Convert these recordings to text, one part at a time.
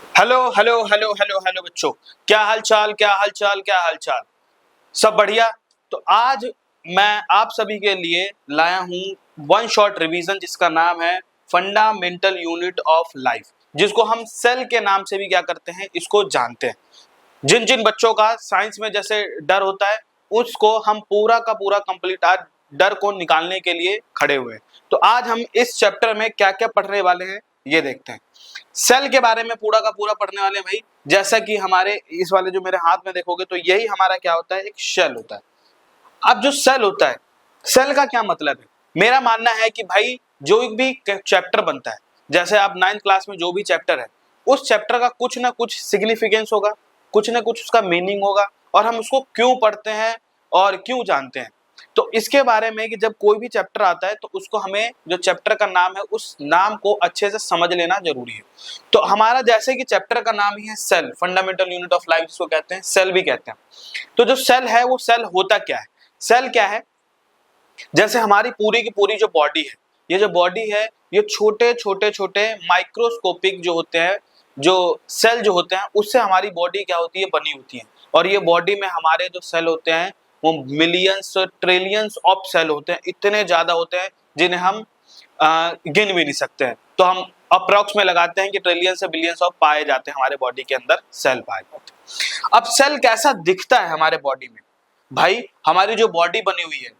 Hello hello hello hello hello बच्चों, क्या हाल चाल, क्या हाल चाल, क्या हाल चाल। सब बढ़िया। तो आज मैं आप सभी के लिए लाया हूं वन शॉट रिवीजन जिसका नाम है फंडामेंटल यूनिट ऑफ लाइफ, जिसको हम सेल के नाम से भी क्या करते हैं, इसको जानते हैं। जिन जिन बच्चों का साइंस में जैसे डर होता है, उसको हम पूरा का पूरा कंप्लीट आज डर को निकालने के लिए खड़े हुए हैं। तो आज हम इस चैप्टर में क्या क्या पढ़ने वाले हैं ये देखते हैं। सेल के बारे में पूरा का पूरा पढ़ने वाले हैं भाई। जैसा कि हमारे इस वाले जो मेरे हाथ में देखोगे तो यही हमारा क्या होता है, एक शेल होता है। अब जो सेल होता है, सेल का क्या मतलब है? मेरा मानना है कि भाई जो भी चैप्टर बनता है, जैसे आप 9th क्लास में जो भी चैप्टर है, उस चैप्टर का कुछ ना कुछ सिग्निफिकेंस होगा, कुछ ना कुछ उसका मीनिंग होगा, और हम उसको क्यों पढ़ते हैं और क्यों जानते हैं। तो इसके बारे में कि जब कोई भी चैप्टर आता है तो उसको हमें जो चैप्टर का नाम है उस नाम को अच्छे से समझ लेना जरूरी है। तो हमारा जैसे कि चैप्टर का नाम ही है cell, fundamental unit of life जिसको कहते हैं, सेल भी कहते हैं। तो जो सेल है वो सेल होता क्या है? सेल क्या है? जैसे हमारी पूरी की पूरी जो बॉडी है, ये जो बॉडी है ये छोटे छोटे छोटे माइक्रोस्कोपिक जो होते हैं, जो सेल जो होते हैं, उससे हमारी बॉडी क्या होती है, बनी होती है। और ये बॉडी में हमारे जो सेल होते हैं वो मिलियंस ट्रिलियंस ऑफ सेल होते हैं, इतने ज्यादा होते हैं जिन्हें हम गिन भी नहीं सकते हैं। तो हम अप्रॉक्स में लगाते हैं कि ट्रिलियन से बिलियंस ऑफ पाए जाते हैं, हमारे बॉडी के अंदर सेल पाए जाते हैं। अब सेल कैसा दिखता है हमारे बॉडी में? भाई हमारी जो बॉडी बनी हुई है,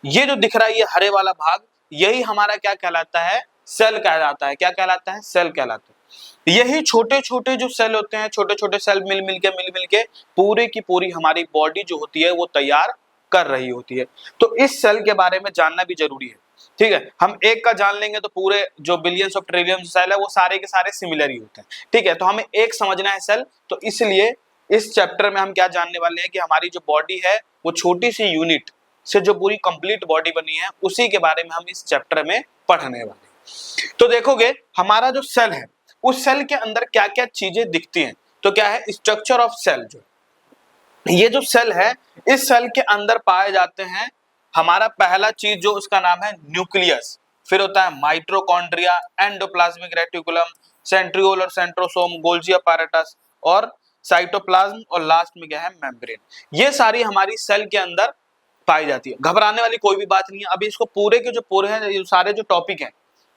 ये जो दिख रहा है ये हरे वाला भाग, यही हमारा क्या कहलाता है, सेल कहलाता है। क्या कहलाता है? सेल कहलाता है। यही छोटे छोटे जो सेल होते हैं, छोटे छोटे सेल मिल मिल के पूरे की पूरी हमारी बॉडी जो होती है वो तैयार कर रही होती है। तो इस सेल के बारे में जानना भी जरूरी है। ठीक है, हम एक का जान लेंगे तो पूरे जो बिलियंस ऑफ ट्रिलियन सेल है वो सारे के सारे सिमिलर ही होते हैं। ठीक है, तो हमें एक समझना है सेल। तो इसलिए इस चैप्टर में हम क्या जानने वाले हैं कि हमारी जो बॉडी है वो छोटी सी यूनिट से जो पूरी कंप्लीट बॉडी बनी है, उसी के बारे में हम इस चैप्टर में पढ़ने वाले हैं। तो देखोगे हमारा जो सेल है, उस सेल के अंदर क्या क्या चीजें दिखती हैं। तो क्या है, स्ट्रक्चर ऑफ सेल। जो ये जो सेल है, इस सेल के अंदर पाए जाते हैं हमारा पहला चीज जो उसका नाम है न्यूक्लियस, फिर होता है माइटोकॉन्ड्रिया, एंडोप्लाज्मिक रेटिकुलम, सेंट्रियोल और सेंट्रोसोम, गोल्जी अपैरेटस और साइटोप्लाज्म, और लास्ट में क्या है, मेम्ब्रेन। ये सारी हमारी सेल के अंदर पाई जाती है। घबराने वाली कोई भी बात नहीं है। अभी इसको पूरे के जो पूरे हैं, ये सारे जो टॉपिक हैं,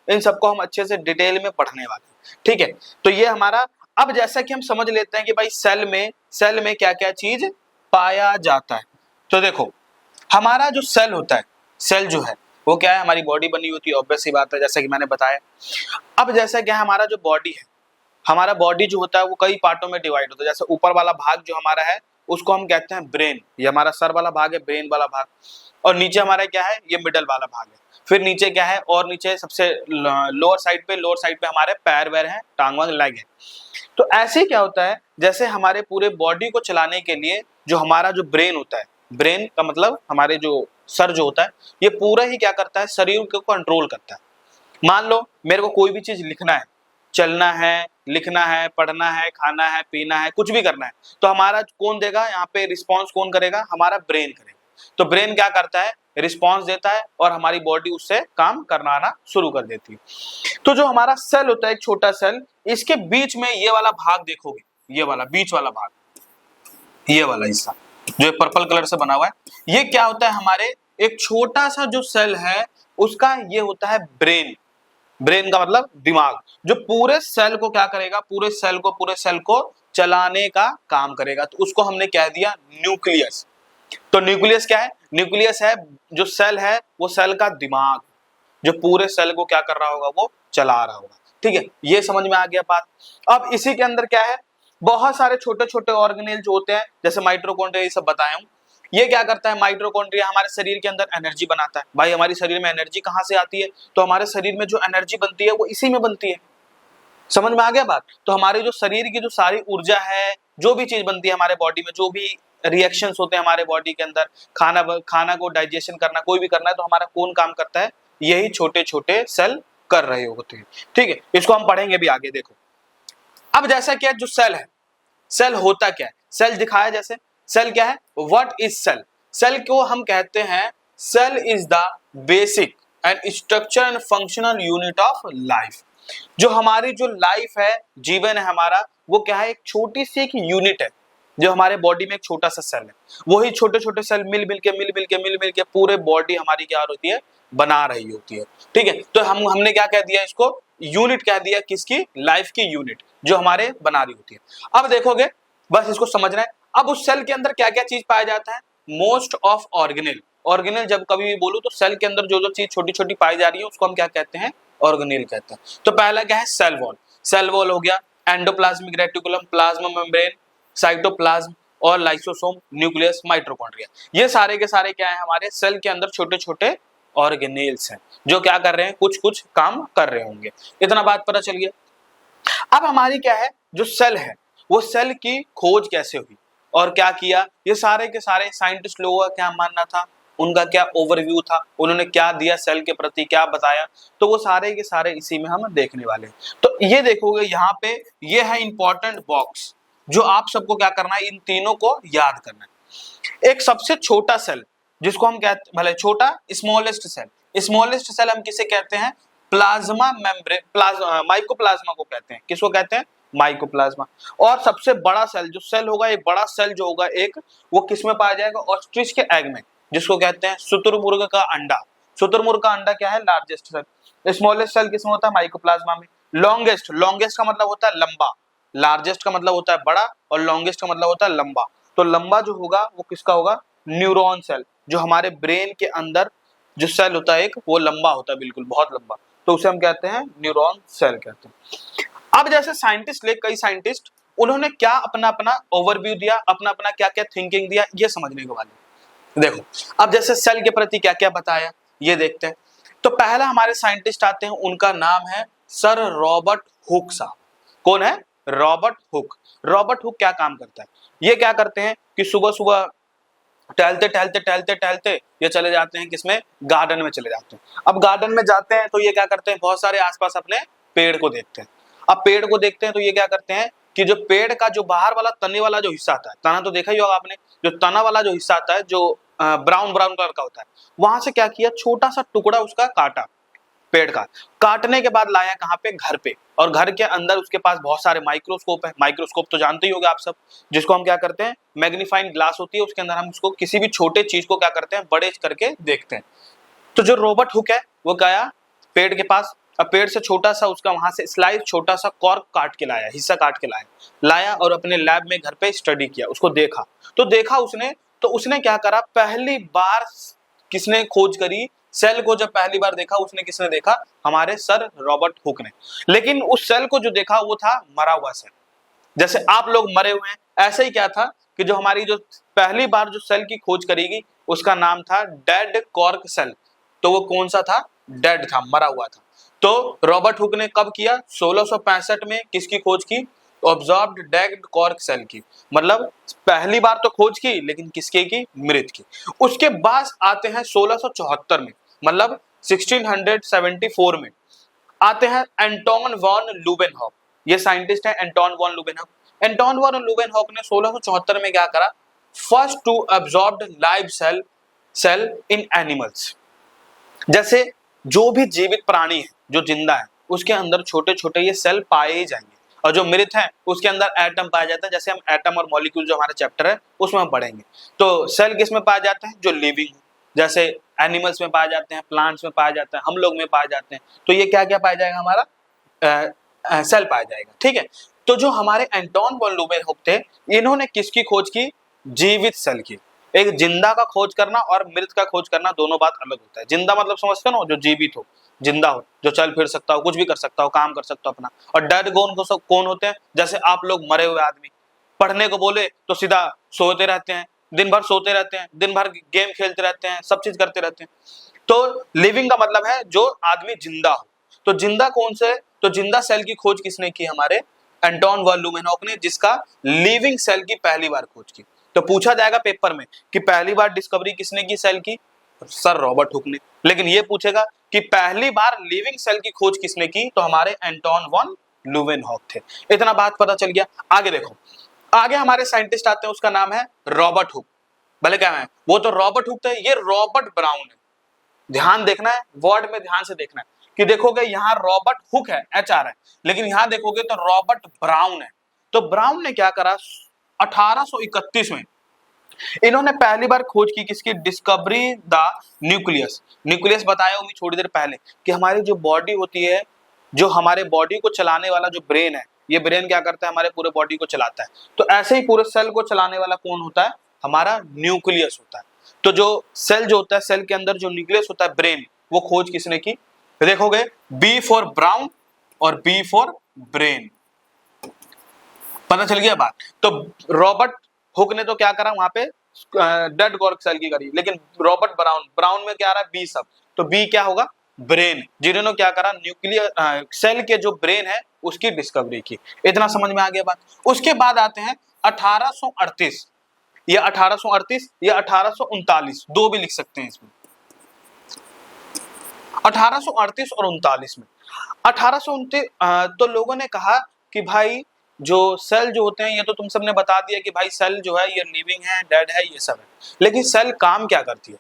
इन सबको हम अच्छे से डिटेल में पढ़ने वाले हैं। ठीक है, तो ये हमारा, अब जैसा कि हम समझ लेते हैं कि भाई सेल में क्या क्या चीज पाया जाता है। तो देखो हमारा जो सेल होता है, सेल जो है वो क्या है, हमारी बॉडी बनी होती है, ऑब्वियस सी बात है, जैसा कि मैंने बताया। अब जैसा क्या है, हमारा जो बॉडी है, हमारा बॉडी जो होता है वो कई पार्टों में डिवाइड होता है। जैसे ऊपर वाला भाग जो हमारा है उसको हम कहते हैं ब्रेन, ये हमारा सर वाला भाग है, ब्रेन वाला भाग। और नीचे हमारा क्या है, ये मिडल वाला भाग है। फिर नीचे क्या है, और नीचे सबसे लोअर साइड पे हमारे पैर वैर हैं, टांग वांग लेग है। तो ऐसे क्या होता है, जैसे हमारे पूरे बॉडी को चलाने के लिए जो हमारा जो ब्रेन होता है, ब्रेन का मतलब हमारे जो सर जो होता है, ये पूरा ही क्या करता है, शरीर को कंट्रोल करता है। मान लो मेरे को कोई भी चीज लिखना है, चलना है, लिखना है, पढ़ना है, खाना है, पीना है, कुछ भी करना है, तो हमारा कौन देगा यहाँ पे रिस्पॉन्स, कौन करेगा, हमारा ब्रेन करेगा। तो ब्रेन क्या करता है, रिस्पॉन्स देता है और हमारी बॉडी उससे काम करना शुरू कर देती है। तो जो हमारा सेल होता है, एक छोटा सेल, इसके बीच में ये वाला भाग देखोगे, ये वाला बीच वाला भाग, ये वाला हिस्सा जो पर्पल कलर से बना हुआ है, ये क्या होता है, हमारे एक छोटा सा जो सेल है उसका ये होता है ब्रेन। ब्रेन का मतलब दिमाग, जो पूरे सेल को क्या करेगा, पूरे सेल को चलाने का काम करेगा। तो उसको हमने कह दिया न्यूक्लियस। तो न्यूक्लियस क्या है, न्यूक्लियस है जो सेल है, वो सेल का दिमाग, जो पूरे सेल को क्या कर रहा होगा, वो चला रहा होगा। ठीक है, ये समझ में आ गया बात। अब इसी के अंदर क्या है, बहुत सारे छोटे छोटे ऑर्गेनेल जो होते हैं, जैसे माइटोकॉन्ड्रिया, ये सब बताया हूं। ये क्या करता है, माइटोकॉन्ड्रिया हमारे शरीर के अंदर एनर्जी बनाता है। भाई हमारे शरीर में एनर्जी कहां से आती है, तो हमारे शरीर में जो एनर्जी बनती है वो इसी में बनती है। समझ में आ गया बात? तो हमारे जो शरीर की जो सारी ऊर्जा है, जो भी चीज बनती है हमारे बॉडी में, जो भी रिएक्शंस होते हैं हमारे बॉडी के अंदर, खाना को डाइजेशन करना, कोई भी करना है, तो हमारा कौन काम करता है, यही छोटे छोटे सेल कर रहे होते हैं। ठीक है, इसको हम पढ़ेंगे भी आगे। देखो अब जैसा क्या जो सेल है, सेल होता क्या है, सेल दिखाया जैसे, सेल क्या है, व्हाट इज सेल? सेल को हम कहते हैं, cell is the basic and structure and functional unit of life. जो हमारी जो लाइफ है, जीवन है हमारा, वो क्या है, एक छोटी सी एक यूनिट है जो हमारे बॉडी में एक छोटा सा सेल है। वही छोटे छोटे सेल मिल मिल के पूरे बॉडी हमारी क्या होती है, बना रही होती है। ठीक है, तो हमने क्या कह दिया इसको, यूनिट कह दिया, किसकी, लाइफ की यूनिट जो हमारे बना रही होती है। अब देखोगे, बस इसको समझना है। अब उस सेल के अंदर क्या क्या चीज पाया जाता है, मोस्ट ऑफ ऑर्गेनेल। ऑर्गेनेल जब कभी भी बोलूं तो सेल के अंदर जो जो चीज छोटी छोटी पाई जा रही है उसको हम क्या कहते हैं, ऑर्गेनेल कहते हैं। तो पहला क्या है, सेल वॉल। सेल वॉल हो गया, endoplasmic reticulum, plasma membrane, cytoplasm और लाइसोसोम, न्यूक्लियस, माइटोकॉन्ड्रिया। ये सारे के सारे क्या है, हमारे सेल के अंदर छोटे छोटे ऑर्गेनेल्स हैं जो क्या कर रहे हैं, कुछ कुछ काम कर रहे होंगे। इतना बात पता चल गया। अब हमारी क्या है, जो सेल है वो सेल की खोज कैसे हुई और क्या किया, ये सारे के सारे साइंटिस्ट लोगों का क्या मानना था, उनका क्या ओवरव्यू था, उन्होंने क्या दिया सेल के प्रति, क्या बताया, तो वो सारे के सारे इसी में हम देखने वाले हैं। तो ये देखोगे यहाँ पे, ये है इंपॉर्टेंट बॉक्स जो आप सबको क्या करना है, इन तीनों को याद करना है। एक सबसे छोटा सेल जिसको हम कहते, भले छोटा, स्मॉलेस्ट सेल। स्मॉलेस्ट सेल हम किसे कहते हैं, प्लाज्मा मेम्ब्रेन, माइकोप्लाज्मा को कहते हैं। किसको कहते हैं, माइकोप्लाज्मा। और सबसे बड़ा सेल जो सेल होगा, एक बड़ा सेल जो होगा एक, वो किस में पाया जाएगा, ऑस्ट्रिच के एग में, जिसको कहते हैं शुतुरमुर्ग का अंडा। शुतुरमुर्ग का अंडा क्या है, लार्जेस्ट सेल। स्मॉलेस्ट सेल किसमें होता है, माइकोप्लाज्मा में। लॉन्गेस्ट, लॉन्गेस्ट का मतलब होता है लंबा, लार्जेस्ट का मतलब होता है बड़ा और लॉन्गेस्ट का मतलब होता है लंबा। तो लंबा जो होगा वो किसका होगा, न्यूरॉन सेल। जो हमारे ब्रेन के अंदर जो सेल होता है एक, वो लंबा होता है, बिल्कुल बहुत लंबा, तो उसे हम कहते हैं न्यूरॉन सेल कहते हैं। अब जैसे साइंटिस्ट ले, कई साइंटिस्ट, उन्होंने क्या अपना अपना ओवरव्यू दिया, अपना अपना क्या क्या थिंकिंग दिया, ये समझने के वाले। देखो, अब जैसे सेल के प्रति क्या क्या बताया, ये देखते हैं। तो पहला हमारे साइंटिस्ट आते हैं, उनका नाम है सर रॉबर्ट हुक साहब। कौन है, रॉबर्ट हुक। रॉबर्ट हुक क्या काम करता है, ये क्या करते हैं कि सुबह सुबह टहलते ये चले जाते हैं किसमें, गार्डन में चले जाते हैं। अब गार्डन में जाते हैं तो ये क्या करते हैं, बहुत सारे आसपास अपने पेड़ को देखते हैं। अब पेड़ को देखते हैं तो ये क्या करते हैं कि जो पेड़ का जो बाहर वाला तने वाला जो हिस्सा आता है, तना तो देखा ही होगा आपने, जो तना वाला जो हिस्सा आता है, जो ब्राउन ब्राउन कलर का होता है, वहां से क्या किया, छोटा सा टुकड़ा उसका काटा, पेड़ का। काटने के बाद लाया कहाँ पे, घर पे। और घर के अंदर उसके पास बहुत सारे माइक्रोस्कोप है। माइक्रोस्कोप तो जानते ही होगे आप सब, जिसको हम क्या करते हैं, मैग्नीफाइंग ग्लास होती है, उसके अंदर हम उसको किसी भी छोटे चीज को क्या करते हैं, बड़े करके देखते हैं। तो जो रॉबर्ट हुक है वो गया पेड़ के पास, अब पेड़ से छोटा सा उसका वहां से स्लाइस, छोटा सा कॉर्क काट के लाया, हिस्सा काट के लाया और अपने लैब में घर पे स्टडी किया, उसको देखा। तो देखा उसने, तो उसने क्या करा, पहली बार किसने खोज करी, सेल को जब पहली बार देखा उसने, किसने देखा, हमारे सर रॉबर्ट हुक ने। लेकिन उस सेल को जो देखा वो था मरा हुआ सेल, जैसे आप लोग मरे हुए हैं, ऐसे ही क्या था कि जो हमारी जो पहली बार जो सेल की खोज करेगी उसका नाम था डेड कॉर्क सेल। तो वो कौन सा था, डेड था, मरा हुआ था। तो रॉबर्ट हुक ने कब किया, 1665 में किसकी खोज की, ऑब्जर्व्ड डेड कॉर्क सेल की। मतलब पहली बार तो खोज की, लेकिन किसके की, मृत की। उसके बाद आते हैं 1674 में, मतलब 1674 में आते हैं एंटोन वॉन लुबेनहॉक। ये साइंटिस्ट है Anton van Leeuwenhoek. Anton van Leeuwenhoek ने 1674 में क्या करा, first to absorbed live cell in animals. जैसे जो भी जीवित प्राणी है, जो जिंदा है, उसके अंदर छोटे छोटे ये सेल पाए जाएंगे, और जो मृत है उसके अंदर एटम पाया जाता है। जैसे हम एटम और मॉलिक्यूल जो हमारा चैप्टर है उसमें हम पढ़ेंगे। तो सेल किस में पाया जाता है, जो लिविंग, जैसे एनिमल्स में पाए जाते हैं, प्लांट्स में पाया जाता है, हम लोग में पाए जाते हैं। तो ये क्या क्या पाया जाएगा, हमारा सेल पाया जाएगा। ठीक है, तो जो हमारे एंटोन वॉन लुबेनहॉक थे, इन्होंने किसकी खोज की, जीवित सेल की। एक जिंदा का खोज करना और मृत का खोज करना दोनों बात अलग होता है। जिंदा मतलब समझते हो ना, जो जीवित हो, जिंदा हो, जो चल फिर सकता हो, कुछ भी कर सकता हो, काम कर सकता हो अपना। और डेड कौन होते हैं, जैसे आप लोग मरे हुए आदमी, पढ़ने को बोले तो सीधा सोते रहते हैं, दिन भर सोते रहते हैं, दिन भर गेम खेलते रहते हैं, सब चीज करते रहते हैं। तो लिविंग का मतलब है जो आदमी जिंदा हो। तो जिंदा कौन से, तो जिंदा सेल की खोज किसने की, हमारे एंटोन वॉन लुबेनहॉक ने, जिसका लिविंग सेल की पहली बार खोज की। तो पूछा जाएगा पेपर में कि पहली बार डिस्कवरी किसने की सेल की, सर रॉबर्ट हुक ने। लेकिन ये पूछेगा कि पहली बार लिविंग सेल की खोज किसने की, तो हमारे एंटोन वॉन लुबेनहॉक थे। इतना बात पता चल गया। आगे देखो, आगे हमारे साइंटिस्ट आते हैं, उसका नाम है रॉबर्ट हुक। भले क्या है, वो तो रॉबर्ट हुक थे, ये रॉबर्ट ब्राउन है। ध्यान देखना है, वर्ड में ध्यान से देखना है कि देखोगे यहाँ रॉबर्ट हुक है, एच आ रहा है, लेकिन यहाँ देखोगे तो रॉबर्ट ब्राउन है। तो ब्राउन ने क्या करा 1831 में इन्होंने पहली बार खोज की किसकी, डिस्कवरी द न्यूक्लियस। न्यूक्लियस बताया हूं थोड़ी देर पहले कि हमारी जो बॉडी होती है, जो हमारे बॉडी को चलाने वाला जो ब्रेन है, ये ब्रेन क्या करता है, हमारे पूरे बॉडी को चलाता है। तो ऐसे ही पूरे सेल को चलाने वाला कौन होता है, हमारा न्यूक्लियस होता है। तो जो सेल जो होता है, सेल के अंदर जो न्यूक्लियस होता है ब्रेन, वो खोज किसने की, देखोगे बी फॉर ब्राउन और बी फॉर ब्रेन। पता चल गया बात। तो रॉबर्ट हुक ने तो क्या करा वहां पे डेड कॉर्क सेल की करी, लेकिन रॉबर्ट ब्राउन में क्या आ रहा है, बी सब, तो बी क्या होगा, ब्रेन, जिन्होंने क्या करा न्यूक्लियर सेल के जो ब्रेन है उसकी डिस्कवरी की। इतना समझ में आ गया बात। उसके बाद आते हैं 1838 या 1838 या 1839, दो भी लिख सकते हैं इसमें। 1838 और 39 में 1829 तो लोगों ने कहा कि भाई जो सेल जो होते हैं, ये तो तुम सबने बता दिया कि भाई सेल जो है ये लिविंग है, डेड है, ये सब है, लेकिन सेल काम क्या करती है,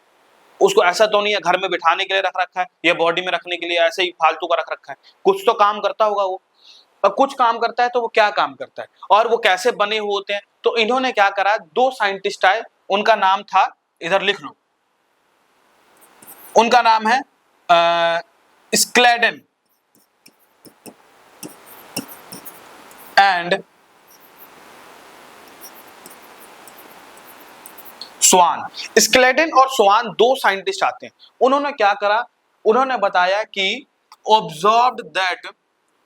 उसको ऐसा तो नहीं है घर में बिठाने के लिए रख रखा है या बॉडी में रखने के लिए ऐसे ही फालतू का रख रखा है, कुछ तो काम करता होगा वो, और कुछ काम करता है तो वो क्या काम करता है और वो कैसे बने हुए होते हैं। तो इन्होंने क्या करा, दो साइंटिस्ट आए, उनका नाम था, इधर लिख लो, उनका नाम है स्क्लेडन एंड स्वान। स्क्लेडन और स्वान दो साइंटिस्ट आते हैं। उन्होंने क्या करा, उन्होंने बताया कि observed that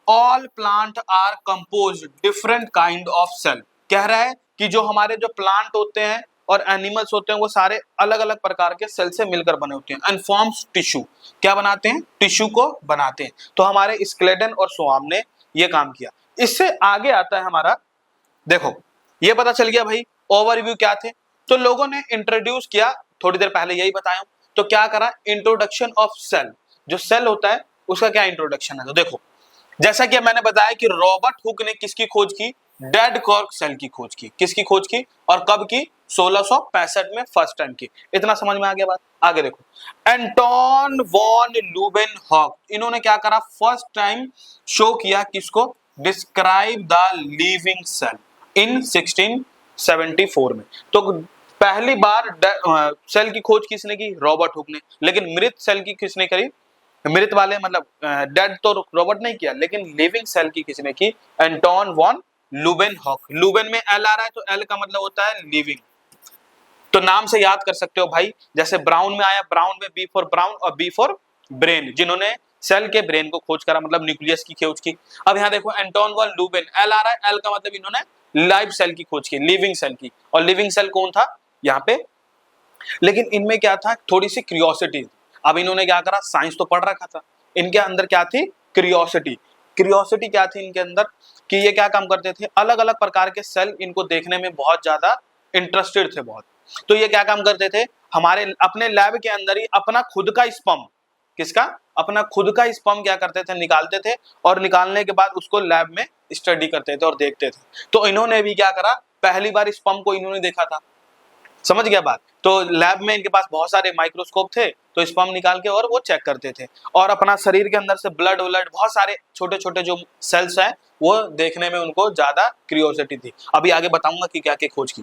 all plant are composed different kind of cell. कह रहा है कि जो हमारे जो प्लांट होते हैं और एनिमल्स होते हैं वो सारे अलग अलग प्रकार के सेल से मिलकर बने होते हैं, एंड फॉर्म्स टिश्यू। क्या बनाते हैं, टिश्यू को बनाते हैं। तो हमारे स्क्लेडन और स्वान ने ये काम किया। इससे आगे आता है हमारा, देखो ये पता चल गया भाई ओवरव्यू क्या थे। तो लोगों ने इंट्रोड्यूस किया, थोड़ी देर पहले यही बताया हूं। तो क्या करा, इंट्रोडक्शन ऑफ सेल, जो सेल होता है उसका क्या इंट्रोडक्शन है। तो देखो जैसा कि मैंने बताया कि रॉबर्ट हुक ने किसकी खोज की, डेड कॉर्क सेल की खोज की। किसकी खोज की और कब की, 1665 में फर्स्ट टाइम की। इतना समझ में आ गया बात। आगे देखो एंटोन वॉन ल्यूवेनहॉक, इन्होंने क्या करा, फर्स्ट टाइम शो किया किसको, डिस्क्राइब द लिविंग सेल इन 1674 में। तो पहली बार सेल की खोज किसने की, रॉबर्ट हुक ने। लेकिन मृत सेल की किसने करी, मृत वाले मतलब डेड तो रॉबर्ट नहीं किया, लेकिन लिविंग सेल की किसने की, एंटोन वॉन ल्यूवेनहॉक। ल्यूवेन में एल आ रहा है तो एल का मतलब होता है लिविंग। तो नाम से याद कर सकते हो भाई, जैसे ब्राउन में आया, ब्राउन में बी फॉर ब्राउन और बी फॉर ब्रेन, जिन्होंने सेल के ब्रेन को खोज करा, मतलब न्यूक्लियस की खोज की। अब यहाँ देखो एंटोन वॉन ल्यूवेन, एल आ रहा है, एल का मतलब इन्होंने लाइव सेल की खोज की, लिविंग सेल की। और लिविंग सेल कौन था यहाँ पे, लेकिन इनमें क्या था, थोड़ी सी क्यूरियोसिटी। अब इन्होंने क्या करा, साइंस तो पढ़ रखा था, इनके अंदर क्या थी, क्यूरियोसिटी। क्यूरियोसिटी क्या थी इनके अंदर, कि ये क्या काम करते थे, अलग अलग प्रकार के सेल इनको देखने में बहुत ज्यादा इंटरेस्टेड थे बहुत। तो ये क्या काम करते थे, हमारे अपने लैब के अंदर ही अपना खुद का स्पर्म, किसका, अपना खुद का स्पर्म क्या करते थे, निकालते थे, और निकालने के बाद उसको लैब में स्टडी करते थे और देखते थे। तो इन्होंने भी क्या करा, पहली बार स्पर्म को इन्होंने देखा था। समझ गया बात। तो लैब में इनके पास बहुत सारे माइक्रोस्कोप थे, तो स्पर्म निकाल के और वो चेक करते थे, और अपना शरीर के अंदर से ब्लड व्लड बहुत सारे छोटे छोटे जो सेल्स हैं वो देखने में उनको ज्यादा क्यूरियोसिटी थी। अभी आगे बताऊंगा कि क्या क्या खोज की।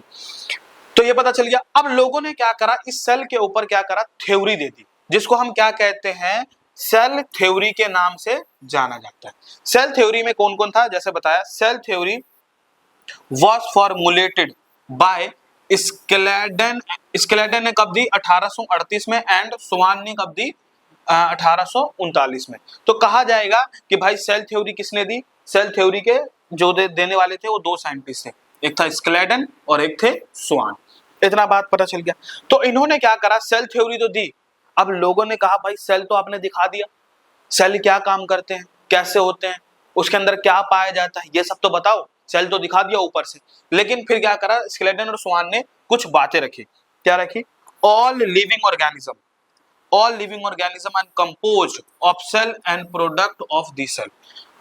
तो ये पता चल गया। अब लोगों ने क्या करा, इस सेल के ऊपर क्या करा, थ्योरी दे दी, जिसको हम क्या कहते हैं, सेल थ्योरी के नाम से जाना जाता है। सेल थ्योरी में कौन कौन था, जैसे बताया, cell theory was formulated by skeleton ने कब दी, 1838 में, एंड स्वान ने कब दी, 1839 में। तो कहा जाएगा कि भाई सेल थ्योरी किसने दी, सेल थ्योरी के जो देने वाले थे वो दो साइंटिस्ट थे, एक था स्केलेटन और एक थे स्वान। इतना बात पता चल गया। तो इन्होंने क्या करा, सेल थ्योरी तो दी। अब लोगों ने कहा भाई सेल तो आपने दिखा दिया, सेल क्या काम करते हैं, कैसे होते हैं, उसके अंदर क्या पाया जाता है, ये सब तो बताओ। सेल तो दिखा दिया ऊपर से, लेकिन फिर क्या करा स्केलेटन और स्वान ने, कुछ बातें रखी। क्या रखी, all living organism and composed of cell and product of the cell.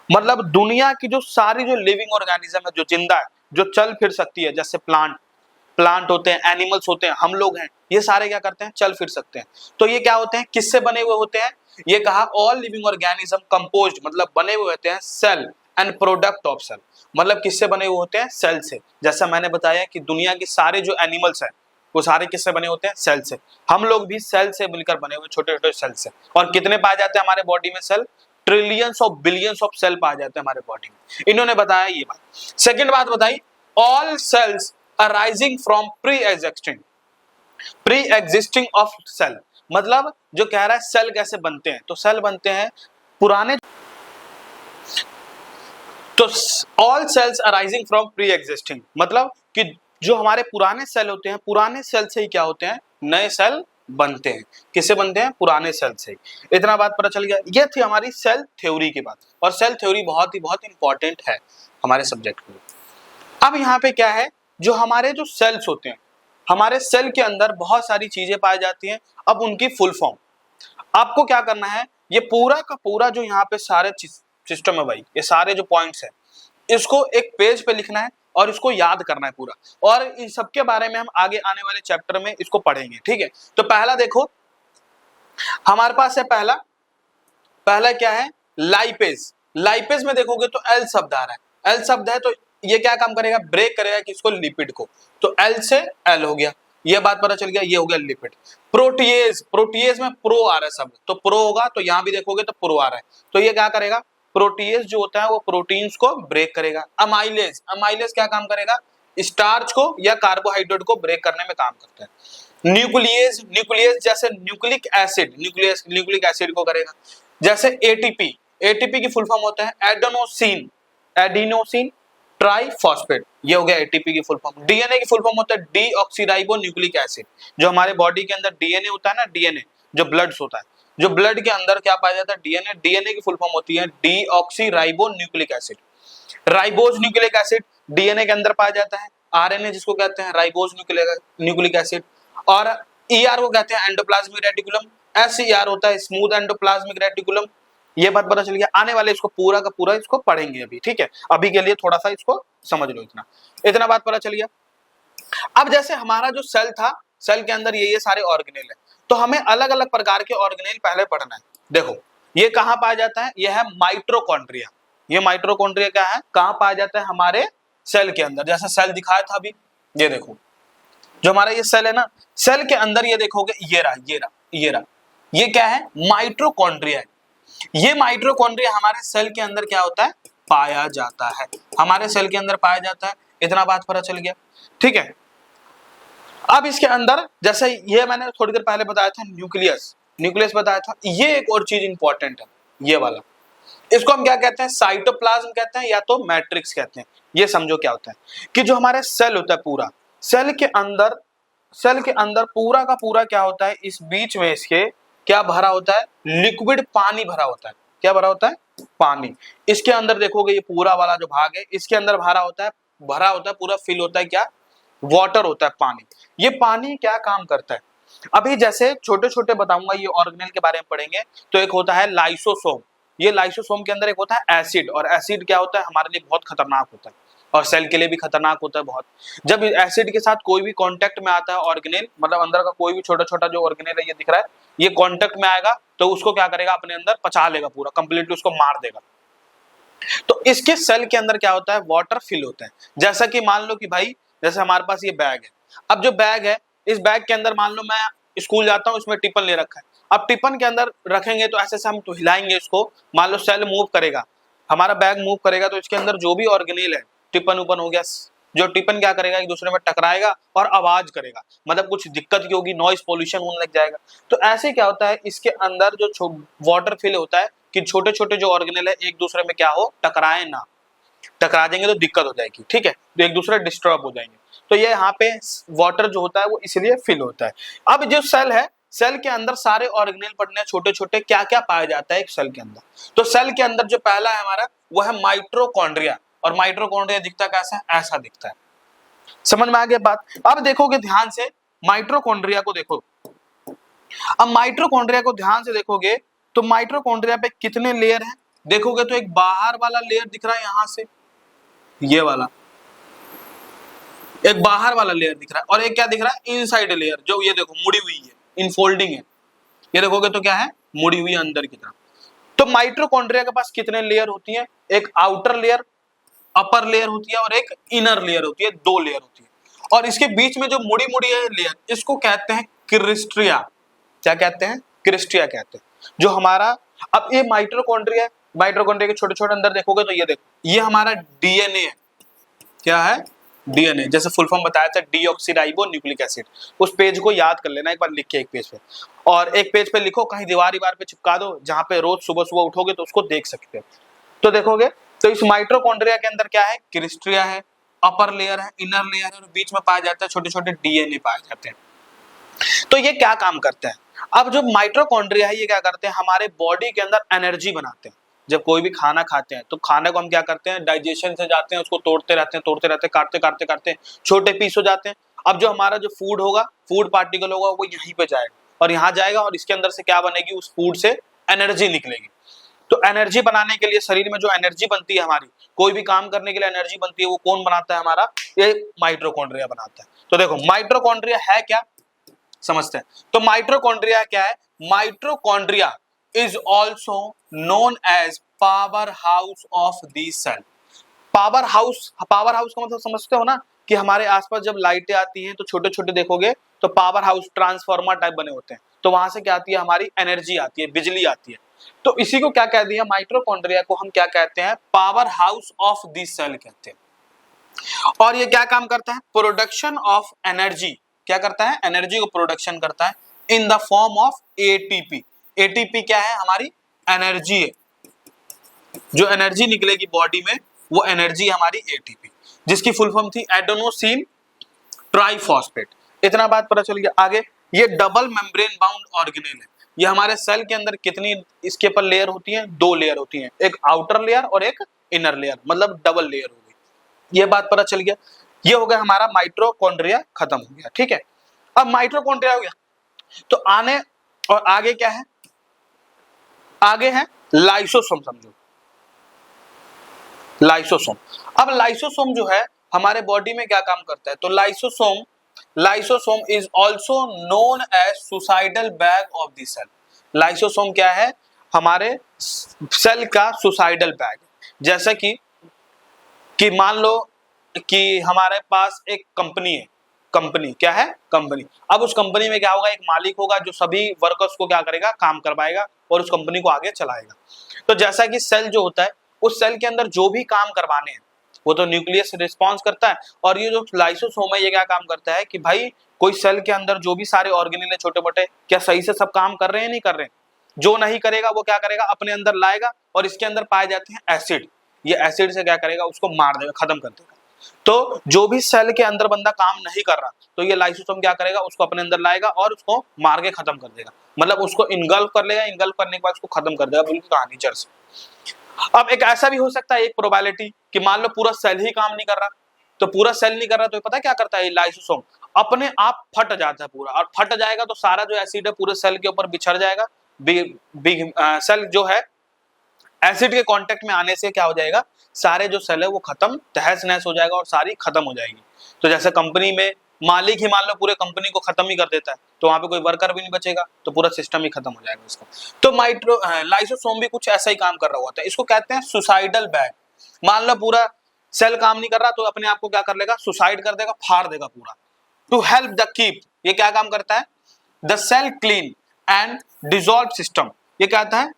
मतलब दुनिया की जो सारी जो लिविंग ऑर्गेनिज्म है, जो जिंदा है, जो चल फिर सकती है, जैसे प्लांट होते हैं, एनिमल्स होते हैं, हम लोग हैं, ये सारे क्या करते हैं, चल फिर सकते हैं। तो ये क्या होते हैं, किससे बने हुए होते हैं, ये कहा ऑल लिविंग ऑर्गेनिज्म कंपोज्ड, मतलब बने हुए होते हैं cell and product of cell. मतलब किससे बने हुए होते हैं? सेल से। जैसा मैंने बताया कि दुनिया के सारे जो एनिमल्स हैं वो सारे किससे बने होते हैं? सेल से। हम लोग भी सेल से मिलकर बने हुए, छोटे छोटे सेल से। और कितने पाए जाते हैं हमारे बॉडी में cell? Trillions of billions of cell पाए जाते हैं हमारे बॉडी में। इन्होंने बताया ये बात। सेकेंड बात बताई, all cells arising from pre existing of cell. मतलब जो कह रहा है सेल कैसे बनते हैं, तो सेल बनते हैं पुराने, तो all cells arising from pre existing, मतलब कि जो हमारे पुराने सेल होते हैं, पुराने सेल से ही क्या होते हैं? नए सेल बनते हैं। किससे बनते हैं? पुराने सेल से ही। इतना बात पता चल गया। ये थी हमारी सेल थ्योरी की बात, और सेल थ्योरी बहुत ही इंपॉर्टेंट है हमारे सब्जेक्ट में। अब यहाँ पे क्या है, जो हमारे जो सेल्स होते हैं, हमारे सेल के अंदर बहुत सारी चीजें पाई जाती हैं। अब उनकी फुल फॉर्म आपको क्या करना है, ये पूरा का पूरा जो यहाँ पे सारे सिस्टम है भाई, ये सारे जो पॉइंट्स हैं, इसको एक पेज पे लिखना है और इसको याद करना है पूरा। और इन सबके बारे में हम आगे आने वाले चैप्टर में इसको पढ़ेंगे, ठीक है। तो पहला देखो हमारे पास है, पहला क्या है? लाइपेज। लाइपेज में देखोगे तो एल शब्द आ रहा है, एल शब्द है तो ये क्या काम करेगा? ब्रेक करेगा किसको? लिपिड को। तो एल से एल हो गया, ये बात पता चल गया, ये हो गया लिपिड। प्रोटीएज, प्रोटीएज में प्रो आ रहा है शब्द, तो प्रो होगा, तो यहां भी देखोगे तो प्रो आ रहा है, तो ये क्या करेगा? प्रोटीएज जो होता है वो प्रोटीन्स को ब्रेक करेगा। अमाइलेज, अमाइलेज क्या काम करेगा? स्टार्च को या कार्बोहाइड्रेट को ब्रेक करने में काम करता है। न्यूक्लियस, न्यूक्लियस जैसे न्यूक्लिक एसिड, न्यूक्लिक एसिड को करेगा। जैसे एटीपी, एटीपी की फुल फॉर्म होता है एडेनोसिन, एडिनोसिन ट्राइफॉस्फेट, ये हो गया एटीपी की फुल फॉर्म। डीएनए की फुल फॉर्म होता है डीऑक्सीराइबो न्यूक्लिक एसिड। जो हमारे बॉडी के अंदर डीएनए होता है ना, डीएनए जो ब्लड होता है, जो ब्लड के अंदर क्या पाया जाता है? डीएनए। डीएनए की फुल फॉर्म होती है deoxyribo nucleic acid. Ribose nucleic acid DNA के अंदर पाया जाता है। आरएनए जिसको कहते हैं राइबोज न्यूक्लिक एसिड। और ईआर को कहते हैं एंडोप्लाज्मिक रेटिकुलम। एसईआर होता है स्मूथ एंडोप्लाज्मिक रेटिकुलम। ये बात पता चल गया। आने वाले इसको पूरा का पूरा इसको पढ़ेंगे अभी, ठीक है। अभी के लिए थोड़ा सा इसको समझ लो, इतना बात पता चल गया। अब जैसे हमारा जो सेल था, सेल के अंदर ये सारे ऑर्गेनेल है, तो हमें अलग अलग प्रकार के ऑर्गेनेल पहले पढ़ना है। देखो ये कहाँ पाया जाता है? ये है माइटोकॉन्ड्रिया। ये माइटोकॉन्ड्रिया क्या है? कहाँ पाया जाता है? हमारे सेल के अंदर। जैसे सेल दिखाया था अभी, ये देखो जो हमारा ये सेल है ना, सेल के अंदर ये देखोगे, ये रहा, ये क्या है? माइटोकॉन्ड्रिया है। ये माइटोकॉन्ड्रिया हमारे सेल के अंदर क्या होता है? पाया जाता है, हमारे सेल के अंदर पाया जाता है। इतना बात पता चल गया, ठीक है। अब इसके अंदर जैसे ये मैंने थोड़ी देर पहले बताया था न्यूक्लियस, न्यूक्लियस बताया था। ये एक और चीज इंपॉर्टेंट है, ये वाला, इसको हम क्या कहते हैं? साइटोप्लाज्म कहते हैं या तो मैट्रिक्स कहते हैं। ये समझो क्या होता है कि जो हमारे सेल होता है पूरा, सेल के अंदर पूरा का पूरा क्या होता है? इस बीच में इसके क्या भरा होता है? लिक्विड पानी भरा होता है। क्या भरा होता है? पानी। इसके अंदर देखोगे ये पूरा वाला जो भाग है, इसके अंदर भरा होता है पूरा फिल होता है क्या? वाटर होता है, पानी। ये पानी क्या काम करता है? अभी जैसे छोटे छोटे बताऊंगा, ये ऑर्गेनेल के बारे में पढ़ेंगे। तो एक होता है लाइसोसोम। ये लाइसोसोम के अंदर एक होता है एसिड, और एसिड क्या होता है? हमारे लिए बहुत खतरनाक होता है और सेल के लिए भी खतरनाक होता है बहुत। जब एसिड के साथ कोई भी कांटेक्ट में आता है ऑर्गेनेल, मतलब अंदर का कोई भी छोटा छोटा जो ऑर्गेनेल है, ये दिख रहा है, ये कांटेक्ट में आएगा तो उसको क्या करेगा? अपने अंदर पचा लेगा, पूरा कंप्लीटली उसको मार देगा। तो इसके सेल के अंदर क्या होता है? वाटर फिल होता है। जैसा कि मान लो कि भाई, जैसे हमारे पास ये बैग है, अब जो बैग है, इस बैग के अंदर मान लो मैं स्कूल जाता हूँ, इसमें टिफिन ले रखा है। अब टिफिन के अंदर रखेंगे तो ऐसे से हम तो हिलाएंगे इसको, मान लो सेल मूव करेगा, हमारा बैग मूव करेगा, तो इसके अंदर जो भी ऑर्गेनेल है, टिफिन ऊपर हो गया, जो टिफिन क्या करेगा? एक दूसरे में टकराएगा और आवाज करेगा, मतलब कुछ दिक्कत की होगी, नॉइज पोल्यूशन होने लग जाएगा। तो ऐसे क्या होता है? इसके अंदर जो वाटर फिल होता है कि छोटे छोटे जो ऑर्गेनेल है एक दूसरे में क्या हो? टकराए ना, टकरा देंगे तो दिक्कत हो जाएगी, ठीक है, तो एक दूसरे डिस्टर्ब हो जाएंगे। तो ये यहाँ पे वाटर जो होता है वो इसलिए फिल होता है। अब जो सेल है, सेल के अंदर सारे ऑर्गेनेल पढ़ने छोटे छोटे, क्या क्या पाया जाता है एक सेल के अंदर। तो सेल के अंदर जो पहला है हमारा, वो है माइटोकॉन्ड्रिया। और माइटोकॉन्ड्रिया दिखता कैसा है? ऐसा दिखता है। समझ में आ गया बात? अब देखोगे ध्यान से माइटोकॉन्ड्रिया को देखो। अब माइटोकॉन्ड्रिया को ध्यान से देखोगे तो माइटोकॉन्ड्रिया पे कितने लेयर हैं? देखोगे तो एक बाहर वाला लेयर दिख रहा है, यहां से ये वाला एक बाहर वाला लेयर दिख रहा है, और एक क्या दिख रहा है? इनसाइड लेयर, जो ये देखो मुड़ी हुई है, इनफोल्डिंग है। ये देखोगे तो क्या है? मुड़ी हुई है अंदर की तरफ। तो माइटोकॉन्ड्रिया के पास कितने लेयर होती हैं? एक आउटर लेयर, अपर लेयर होती है और एक इनर लेयर होती है, 2 लेयर होती है। और इसके बीच में जो मुड़ी मुड़ी है लेयर, इसको कहते हैं क्रिस्टिया। क्या कहते हैं? क्रिस्टिया कहते हैं। जो हमारा, अब ये माइटोकॉन्ड्रिया, माइटोकॉन्ड्रिया के छोटे छोटे अंदर देखोगे तो ये देखो, ये हमारा डीएनए है। क्या है? डीएनए। जैसे फुल फॉर्म बताया था, डीऑक्सीराइबो न्यूक्लिक एसिड। उस पेज को याद कर लेना एक बार, लिख के एक पेज पे, और एक पेज पे लिखो, कहीं दीवार पे चिपका दो, जहां पे रोज सुबह सुबह उठोगे तो उसको देख सकते हो। तो देखोगे तो इस माइटोकॉन्ड्रिया के अंदर क्या है? क्रिस्टिया है, अपर लेयर है, इनर लेयर है, और बीच में पाया जाता है छोटे छोटे डीएनए पाए जाते हैं। तो ये क्या काम करते हैं? अब जो माइटोकॉन्ड्रिया है ये क्या करते हैं? हमारे बॉडी के अंदर एनर्जी बनाते हैं। जब कोई भी खाना खाते हैं तो खाने को हम क्या करते हैं? डाइजेशन से जाते हैं, उसको तोड़ते रहते हैं, काटते काटते काटते छोटे पीस हो जाते हैं। अब जो हमारा जो फूड होगा, फूड पार्टिकल होगा, वो यहीं पे जाएगा और यहाँ जाएगा, और इसके अंदर से क्या बनेगी? उस फूड से एनर्जी निकलेगी। तो एनर्जी बनाने के लिए, शरीर में जो एनर्जी बनती है हमारी, कोई भी काम करने के लिए एनर्जी बनती है, वो कौन बनाता है? हमारा ये माइटोकॉन्ड्रिया बनाता है। तो देखो माइटोकॉन्ड्रिया है क्या, समझते हैं। तो माइटोकॉन्ड्रिया क्या है? Mitochondria is also known as power house of the cell. Power house, power house का मतलब समझते हो ना, कि हमारे आसपास जब लाइटें आती हैं तो छोटे छोटे देखोगे तो पावर हाउस, ट्रांसफार्मर टाइप बने होते हैं, तो वहां से क्या आती है? हमारी एनर्जी आती है, बिजली आती है। तो इसी को क्या कह दिया? माइटोकॉन्ड्रिया को हम क्या कहते हैं? Power house of the cell कहते हैं। और ये क्या काम करता है? Production of energy. क्या करता है? एनर्जी को प्रोडक्शन करता है in the form of ATP. ATP क्या है? हमारी एनर्जी है। जो एनर्जी निकलेगी बॉडी में, वो एनर्जी हमारी एटीपी, जिसकी फुल फॉर्म थी एडेनोसिन ट्राइफॉस्फेट। इतना बात पता चल गया। आगे, ये डबल मेम्ब्रेन बाउंड ऑर्गेनेल है। ये हमारे सेल के अंदर कितनी इसके ऊपर लेयर होती है? 2 लेयर होती हैं, एक आउटर लेयर और एक इनर लेयर, मतलब डबल लेयर हो गई। ये बात पता चल गया। ये हो गया हमारा माइटोकॉन्ड्रिया, खत्म हो गया। ठीक है, अब माइटोकॉन्ड्रिया हो गया, तो आने और आगे क्या है? आगे है लाइसोसोम। समझो लाइसोसोम। अब लाइसोसोम जो है हमारे बॉडी में क्या काम करता है? तो lysosome is also known as suicidal bag of the cell. Lysosome क्या है? हमारे सेल का सुसाइडल बैग। जैसे कि मान लो कि हमारे पास एक कंपनी है। कंपनी क्या है? कंपनी। अब उस कंपनी में क्या होगा? एक मालिक होगा जो सभी वर्कर्स को क्या करेगा? काम करवाएगा और उस कंपनी को आगे चलाएगा। तो जैसा कि सेल जो होता है, उस सेल के अंदर जो भी काम करवाने हैं वो तो न्यूक्लियस रिस्पॉन्स करता है, और ये जो लाइसोसोम है ये क्या काम करता है कि भाई कोई सेल के अंदर जो भी सारे ऑर्गेनेल है छोटे मोटे, क्या सही से सब काम कर रहे हैं? नहीं कर रहे हैं। जो नहीं करेगा वो क्या करेगा? अपने अंदर लाएगा, और इसके अंदर पाए जाते हैं एसिड। ये एसिड से क्या करेगा? उसको मार देगा, खत्म कर देगा। तो जो भी सेल के अंदर बंदा काम नहीं कर रहा, तो ये लाइसोसोम क्या करेगा? उसको अपने अंदर लाएगा और उसको मार के खत्म कर देगा, मतलब उसको इनगल्फ कर लेगा, इनगल्फ करने के बाद उसको खत्म कर देगा बिल्कुल कहानी जड़ से। अब एक ऐसा भी हो सकता है, एक प्रोबेबिलिटी, कि मान लो पूरा सेल ही काम नहीं कर रहा। तो पूरा सेल नहीं कर रहा तो पता क्या करता है? लाइसोसोम अपने आप फट जाता है पूरा, और फट जाएगा तो सारा जो एसिड है पूरे सेल के ऊपर बिछड़ जाएगा। सेल जो है एसिड के कांटेक्ट में आने से क्या हो जाएगा? सारे जो सेल है वो खत्म, तहस नहस हो जाएगा और सारी खत्म हो जाएगी। तो जैसे कंपनी में मालिक ही मान लो पूरे कंपनी को खत्म ही कर देता है, तो वहां पे कोई वर्कर भी नहीं बचेगा, तो पूरा सिस्टम ही खत्म हो जाएगा उसका। तो लाइसोसोम भी कुछ ऐसा ही काम कर रहा होता है। इसको कहते हैं सुसाइडल बैग। मान लो पूरा सेल काम नहीं कर रहा तो अपने आप को क्या कर लेगा? सुसाइड कर देगा, फाड़ देगा पूरा। टू हेल्प द कीप, ये क्या काम करता है? The cell clean and dissolve system. ये कहता है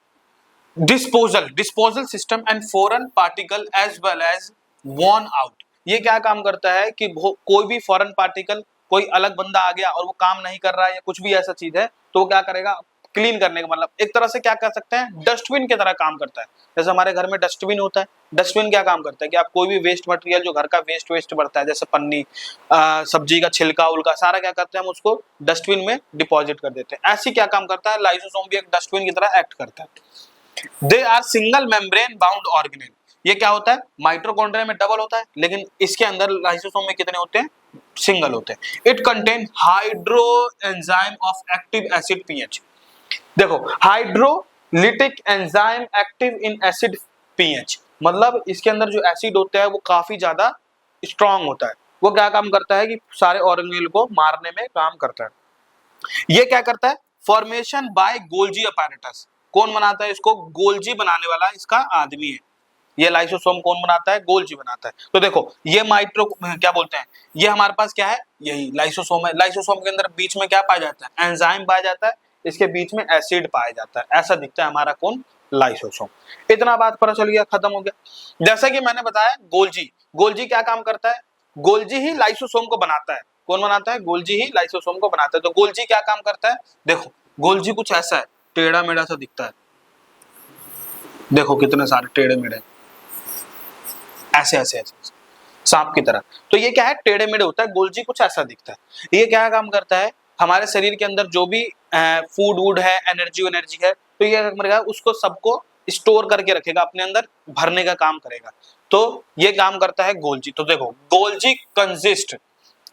disposal system and foreign particle as well as worn out. ये क्या काम करता है कि कोई भी फॉरेन पार्टिकल, कोई अलग बंदा आ गया और वो काम नहीं कर रहा है या कुछ भी ऐसा चीज है, तो वो क्या करेगा? क्लीन करने का मतलब एक तरह से क्या कर सकते हैं? डस्टबिन की तरह काम करता है। जैसे हमारे घर में डस्टबिन होता है, डस्टबिन क्या काम करता है कि आप कोई भी वेस्ट मटेरियल जो घर का वेस्ट बढ़ता है, जैसे पन्नी, सब्जी का छिलका उलका, सारा क्या करते हैं? हम उसको डस्टबिन में डिपॉजिट कर देते हैं। ऐसी क्या काम करता है? लाइसोसोम भी एक डस्टबिन की तरह एक्ट करता है। They are single membrane bound organelle. ये क्या होता है? माइटोकॉन्ड्रिया में डबल होता है, लेकिन इसके अंदर लाइसोसोम में कितने होते हैं? सिंगल होते हैं। It contain hydro enzyme of active acid pH. देखो, hydrolytic enzyme active in acid pH, मतलब इसके अंदर जो एसिड होता है वो काफी ज्यादा स्ट्रांग होता है। वो क्या काम करता है कि सारे ऑर्गेनेल को मारने में काम करता है। ये क्या करता है? Formation by Golgi apparatus. कौन बनाता है इसको? गोल्जी बनाने वाला इसका आदमी है। ये लाइसोसोम कौन बनाता है? गोल्जी बनाता है। तो देखो ये माइक्रो क्या बोलते हैं, ये हमारे पास क्या है? यही लाइसोसोम है। लाइसोसोम के अंदर बीच में क्या पाया जाता है? एंजाइम पाया जाता है, इसके बीच में एसिड पाया जाता है। ऐसा दिखता है हमारा कौन? लाइसोसोम। इतना बात पता चल गया, खत्म हो गया। जैसा कि मैंने बताया गोल्जी, गोल्जी क्या काम करता है? गोल्जी ही लाइसोसोम को बनाता है। कौन बनाता है? गोल्जी ही लाइसोसोम को बनाता है। तो गोल्जी क्या काम करता है? देखो गोल्जी कुछ ऐसा है, टेढ़ा मेढ़ा सा दिखता है। देखो कितने सारे टेढ़े मेढ़े, ऐसे ऐसे ऐसे सांप की तरह। तो ये क्या है? टेढ़े मेढ़े होता है। गोल्जी कुछ ऐसा दिखता है। ये क्या काम करता है? हमारे शरीर के अंदर जो भी फूड वूड है, एनर्जी है, तो ये क्या करेगा? उसको सबको स्टोर करके रखेगा, अपने अंदर भरने का काम करेगा। तो ये काम करता है गोल्जी। तो देखो Golgi consist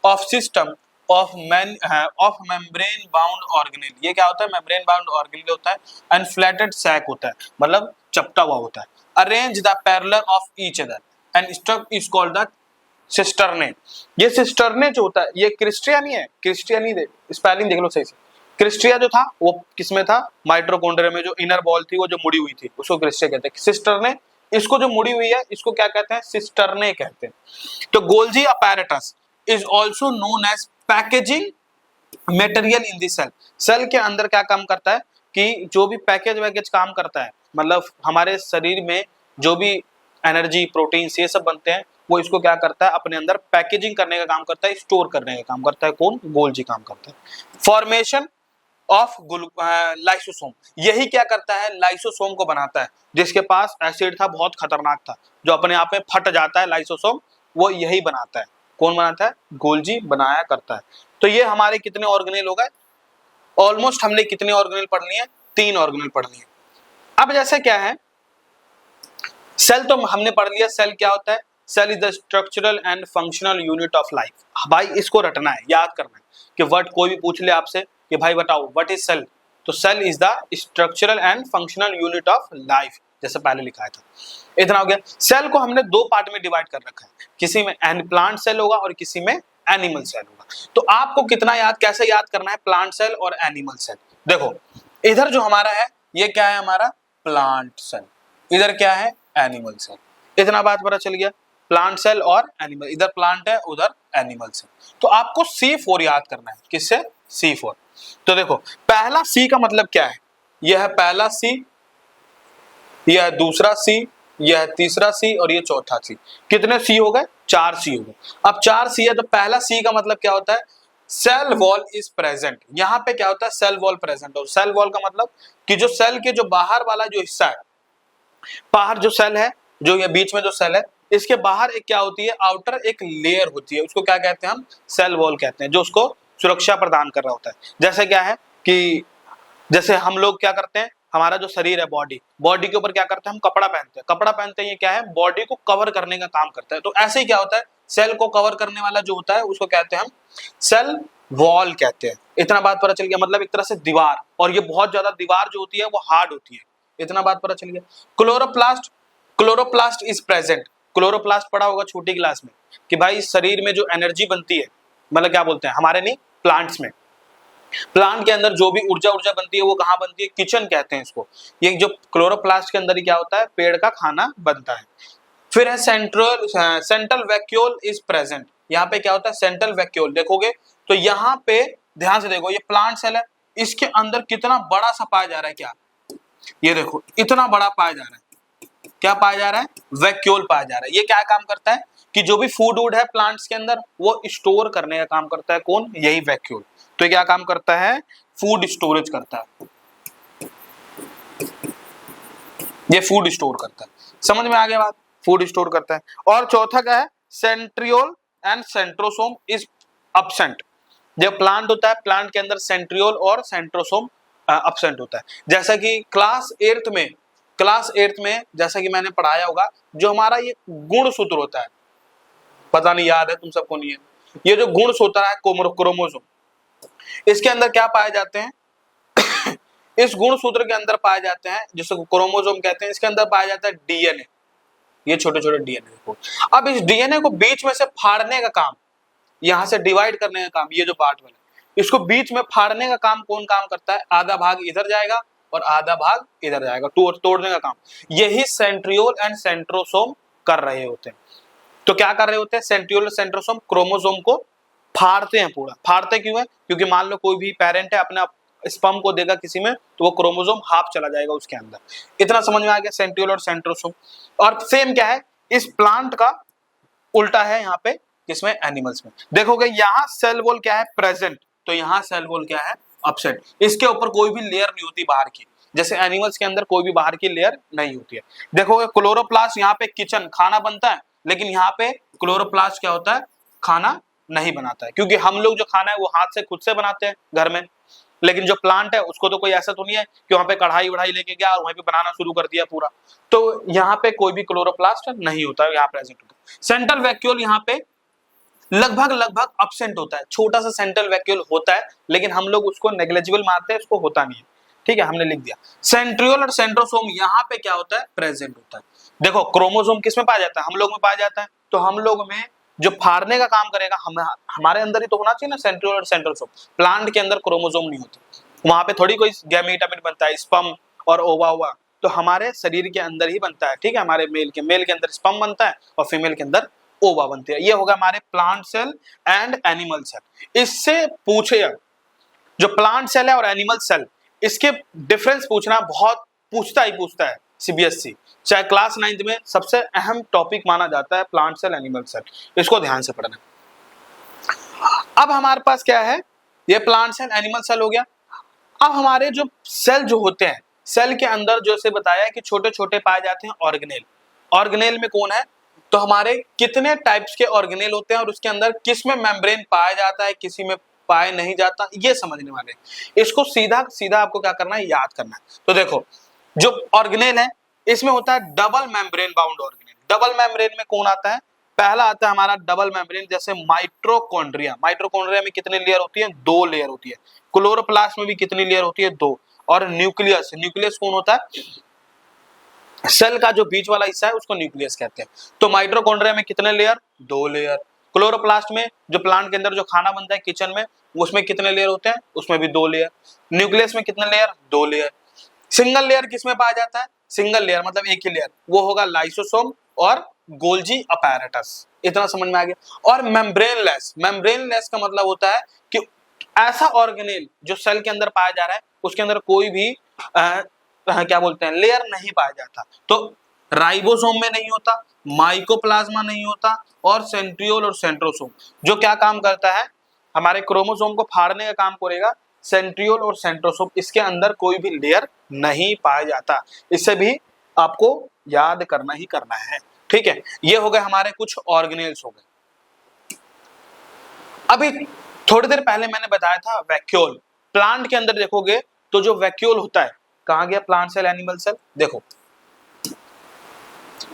of system of membrane bound organelle. ये क्या होता है? मेम्ब्रेन बाउंड ऑर्गेनेल होता है एंड फ्लैटेड सैक होता है, मतलब चपटा हुआ होता है। Arrange the parallel of each other and structure is called the cisternae. ये सिस्टर्ने जो होता है, ये क्रिस्टिया नहीं है, क्रिस्टिया नहीं, दे स्पेलिंग देख लो सही से। क्रिस्टिया जो था वो किसमें था? माइटोकॉन्ड्रिया में जो इनर बॉल थी वो जो मुड़ी हुई थी उसको क्रिस्टिया कहते हैं। सिस्टर्ने, इसको जो मुड़ी हुई है इसको क्या कहते हैं? सिस्टर्ने कहते हैं। तो Golgi apparatus is also known as packaging material in the cell. Cell के अंदर क्या काम करता है कि जो भी पैकेज वैकेज काम करता है, मतलब हमारे शरीर में जो भी एनर्जी प्रोटीन्स ये सब बनते हैं, वो इसको क्या करता है? अपने अंदर पैकेजिंग करने का काम करता है, स्टोर करने का काम करता है। कौन? गोल्जी काम करता है। फॉर्मेशन ऑफ लाइसोसोम, यही क्या करता है? लाइसोसोम को बनाता है। जिसके पास एसिड था, बहुत खतरनाक था, जो अपने आप में फट जाता है लाइसोसोम, वो यही बनाता है। कौन बनाता है? गोल्जी बनाया करता है। तो ये हमारे कितने ऑर्गेनेल हो गए? ऑलमोस्ट हमने कितने ऑर्गेनेल पढ़ लिए? 3 ऑर्गेनेल पढ़ लिए। अब जैसे क्या है, सेल तो हमने पढ़ लिया। सेल क्या होता है? Cell is the structural and functional unit of life. भाई इसको रटना है, याद करना है कि वर्ड कोई भी पूछ ले आपसे कि भाई बताओ व्हाट इज सेल, तो cell is the structural and functional unit of life, जैसे पहले लिखा था। इतना हो गया। सेल को हमने 2 पार्ट में डिवाइड कर रखा है, किसी में प्लांट सेल होगा और किसी में एनिमल सेल होगा। तो आपको कितना याद, कैसे याद करना है प्लांट सेल और एनिमल सेल? देखो इधर जो हमारा है ये क्या है? हमारा प्लांट सेल। इधर क्या है? Animal cell. इतना बात पता चल गया, प्लांट सेल और एनिमल। इधर प्लांट है, उधर एनिमल सेल। तो आपको C4 याद करना है। किससे? C4। तो देखो पहला C का मतलब क्या है? यह है पहला C, यह है दूसरा C, यह है तीसरा C और ये चौथा C। कितने C हो गए? 4 C हो गए। अब 4 C है तो पहला C का मतलब क्या होता है? Cell wall is present. यहाँ पे क्या होता है? Cell wall present. और सेल वॉल का मतलब कि जो सेल के जो बाहर वाला जो हिस्सा है, बाहर जो सेल है, जो ये बीच में जो सेल है, इसके बाहर एक क्या होती है? आउटर एक लेयर होती है, उसको क्या कहते हैं हम? सेल वॉल कहते हैं, जो उसको सुरक्षा प्रदान कर रहा होता है। जैसे क्या है कि जैसे हम लोग क्या करते हैं, हमारा जो शरीर है, बॉडी के ऊपर क्या करते हैं? हम कपड़ा पहनते हैं। कपड़ा पहनते हैं, ये क्या है? बॉडी को कवर करने का काम करता है। तो ऐसे ही क्या होता है? सेल को कवर करने वाला जो होता है उसको कहते हैं हम सेल वॉल कहते हैं। इतना बात पता चल गया, मतलब एक तरह से दीवार। और ये बहुत ज्यादा दीवार जो होती है वो हार्ड होती है। इतना बात पता चल गया। Chloroplast, chloroplast is present. Chloroplast पढ़ा होगा छोटी क्लास में कि भाई शरीर में जो एनर्जी बनती है, मतलब क्या बोलते हैं, हमारे नहीं प्लांट्स में, प्लांट के अंदर जो भी ऊर्जा बनती है वो कहाँ बनती है? किचन कहते हैं इसको। ये जो क्लोरोप्लास्ट के अंदर ही क्या होता है? पेड़ का खाना बनता है। फिर है सेंट्रल वैक्यूल इज प्रेजेंट। यहाँ पे क्या होता है? Central vacuole. देखोगे तो यहाँ पे ध्यान से देखो, ये प्लांट सेल है, इसके अंदर कितना बड़ा सा पाया जा रहा है? क्या ये देखो इतना बड़ा पाया जा रहा है। क्या पाया जा रहा है? वैक्यूल पाया जा रहा है। ये क्या काम करता है कि जो भी फूड वूड है प्लांट्स के अंदर वो स्टोर करने का काम करता है। कौन? यही वैक्यूल। तो क्या काम करता है? फूड स्टोरेज करता है। ये फूड स्टोर करता है। समझ में आ गया बात? फूड स्टोर करता है। और चौथा क्या है? Centriole and centrosome is absent. जब प्लांट होता है, प्लांट के अंदर सेंट्रियोल और सेंट्रोसोम अब्सेंट होता है। जैसा कि क्लास 8th में जैसा कि मैंने पढ़ाया होगा, जो हमारा ये गुणसूत्र होता है, पता नहीं याद है तुम सबको? नहीं है। ये जो गुणसूत्र है क्रोमोसोम, इसके अंदर क्या पाए जाते हैं? इस गुणसूत्र के अंदर पाए जाते हैं, जिसे क्रोमोसोम कहते हैं। इसके अंदर पाया जाता है डीएनए, ये छोटे छोटे डीएनए को। अब इस डीएनए को बीच में से फाड़ने का काम, यहां से डिवाइड करने का काम, ये जो पार्ट वाला, इसको बीच में फाड़ने का काम कौन काम करता है? आधा भाग इधर जाएगा और आधा भाग इधर जाएगा, तोड़ने का काम यही सेंट्रियोल एंड सेंट्रोसोम कर रहे होते हैं। तो क्या कर रहे होते हैं, सेंट्रियोल और सेंट्रोसोम क्रोमोसोम को फाड़ते हैं पूरा। फाड़ते क्यों है, क्योंकि मान लो कोई भी पेरेंट है अपना स्पर्म को देगा किसी में, तो वो क्रोमोसोम हाफ चला जाएगा उसके अंदर। इतना समझ में आ गया सेंट्रियोल और सेंट्रोसोम। और सेम क्या है इस प्लांट का उल्टा है यहाँ पे, किसमें, एनिमल्स में। देखोगे यहाँ सेल वॉल क्या है, प्रेजेंट, तो यहाँ सेल वॉल क्या है, अपसेट। इसके ऊपर कोई भी लेयर नहीं होती बाहर की, जैसे एनिमल्स के अंदर कोई भी बाहर की लेयर नहीं होती है। देखोगे क्लोरोप्लास्ट यहाँ पे किचन, खाना बनता है, लेकिन यहाँ पे क्लोरोप्लास्ट क्या होता है, खाना नहीं बनाता है, क्योंकि हम लोग जो खाना है वो हाथ से खुद से बनाते हैं घर में। लेकिन जो प्लांट है उसको तो कोई ऐसा तो नहीं है कि वहां पे कढ़ाई वढ़ाई लेके गया और वहीं पे बनाना शुरू कर दिया पूरा। तो यहाँ पे कोई भी क्लोरोप्लास्ट नहीं होता है, यहाँ प्रेजेंट होता है। सेंट्रल वैक्यूल यहाँ पे लगभग अब्सेंट होता है, छोटा सा सेंट्रल वैक्यूल होता है, लेकिन हम लोग उसको नेग्लिजिबल मानते हैं, उसको होता नहीं है। ठीक है, हमने लिख दिया। सेंट्रियोल और सेंट्रोसोम यहाँ पे क्या होता है, प्रेजेंट होता है। देखो क्रोमोसोम किस में पाया जाता है, हम लोग में पाया जाता है, तो हम लोग में जो फाड़ने का काम करेगा हमारे अंदर ही तो होना चाहिए ना सेंट्रियोल और सेंट्रोसोम। प्लांट के अंदर क्रोमोसोम नहीं होते, वहां पे थोड़ी कोई गैमेटामेट बनता है, स्पर्म और ओवा, तो हमारे शरीर के अंदर ही बनता है। ठीक है, हमारे मेल के अंदर स्पर्म बनता है और फीमेल के अंदर ओवा बनती है। ये होगा हमारे plant cell and animal cell. इससे पूछे जो प्लांट सेल है और एनिमल सेल, इसके डिफरेंस पूछना बहुत पूछता है सीबीएसई, चाहे क्लास 9th में सबसे अहम टॉपिक माना जाता है प्लांट सेल एनिमल सेल, इसको ध्यान से पढ़ना। अब हमारे पास क्या है, ये प्लांट सेल एनिमल सेल हो गया। अब हमारे जो सेल जो होते हैं, सेल के अंदर जैसे बताया कि छोटे छोटे पाए जाते हैं ऑर्गेनेल। ऑर्गेनेल में कौन है, तो हमारे कितने टाइप्स के ऑर्गेनेल होते हैं और उसके अंदर किस में मेम्ब्रेन पाया जाता है, किसी में पाया नहीं जाता, ये समझने वाले। इसको सीधा सीधा आपको क्या करना है, याद करना है। तो देखो जो ऑर्गेनेल है इसमें होता है double membrane bound organelle. Double membrane में कौन आता है, पहला आता है हमारा डबल मेम्ब्रेन, जैसे माइटोकॉन्ड्रिया। माइटोकॉन्ड्रिया में कितनी लेयर होती है, 2 लेयर होती है। क्लोरोप्लास्ट में भी कितनी लेयर होती है, 2। और न्यूक्लियस, न्यूक्लियस कौन होता है, सेल का जो बीच वाला हिस्सा है उसको न्यूक्लियस कहते हैं। तो माइटोकॉन्ड्रिया में कितने लेयर, 2 लेयर। क्लोरोप्लास्ट में जो प्लांट के अंदर जो खाना बनता है किचन में, उसमें कितने लेयर होते हैं, उसमें भी 2 लेयर। न्यूक्लियस में कितने लेयर, 2 लेयर। सिंगल लेयर किसमें पाया जाता है, सिंगल लेयर मतलब एक ही लेयर, वो होगा लाइसोसोम और गोल्जी अपैरेटस। इतना समझ में आ गया। और मेम्ब्रेनलेस, मेम्ब्रेनलेस का मतलब होता है कि ऐसा ऑर्गेनेल जो सेल के अंदर पाया जा रहा है उसके अंदर कोई भी क्या बोलते हैं, लेयर नहीं पाया जाता। तो राइबोसोम में नहीं होता, माइकोप्लाज्मा नहीं होता, और सेंट्रियोल और सेंट्रोसोम जो क्या काम करता है, हमारे क्रोमोसोम को फाड़ने का काम करेगा। सेंट्रियोल और सेंट्रोसोम, इसके अंदर कोई भी लेयर नहीं पाया जाता। इससे भी आपको याद करना ही करना है। ठीक है, ये हो गए हमारे कुछ ऑर्गेनेल्स हो गए। अभी थोड़ी देर पहले मैंने बताया था वैक्यूल। प्लांट के अंदर देखोगे तो जो वैक्यूल होता है, कहां गया प्लांट सेल एनिमल सेल, देखो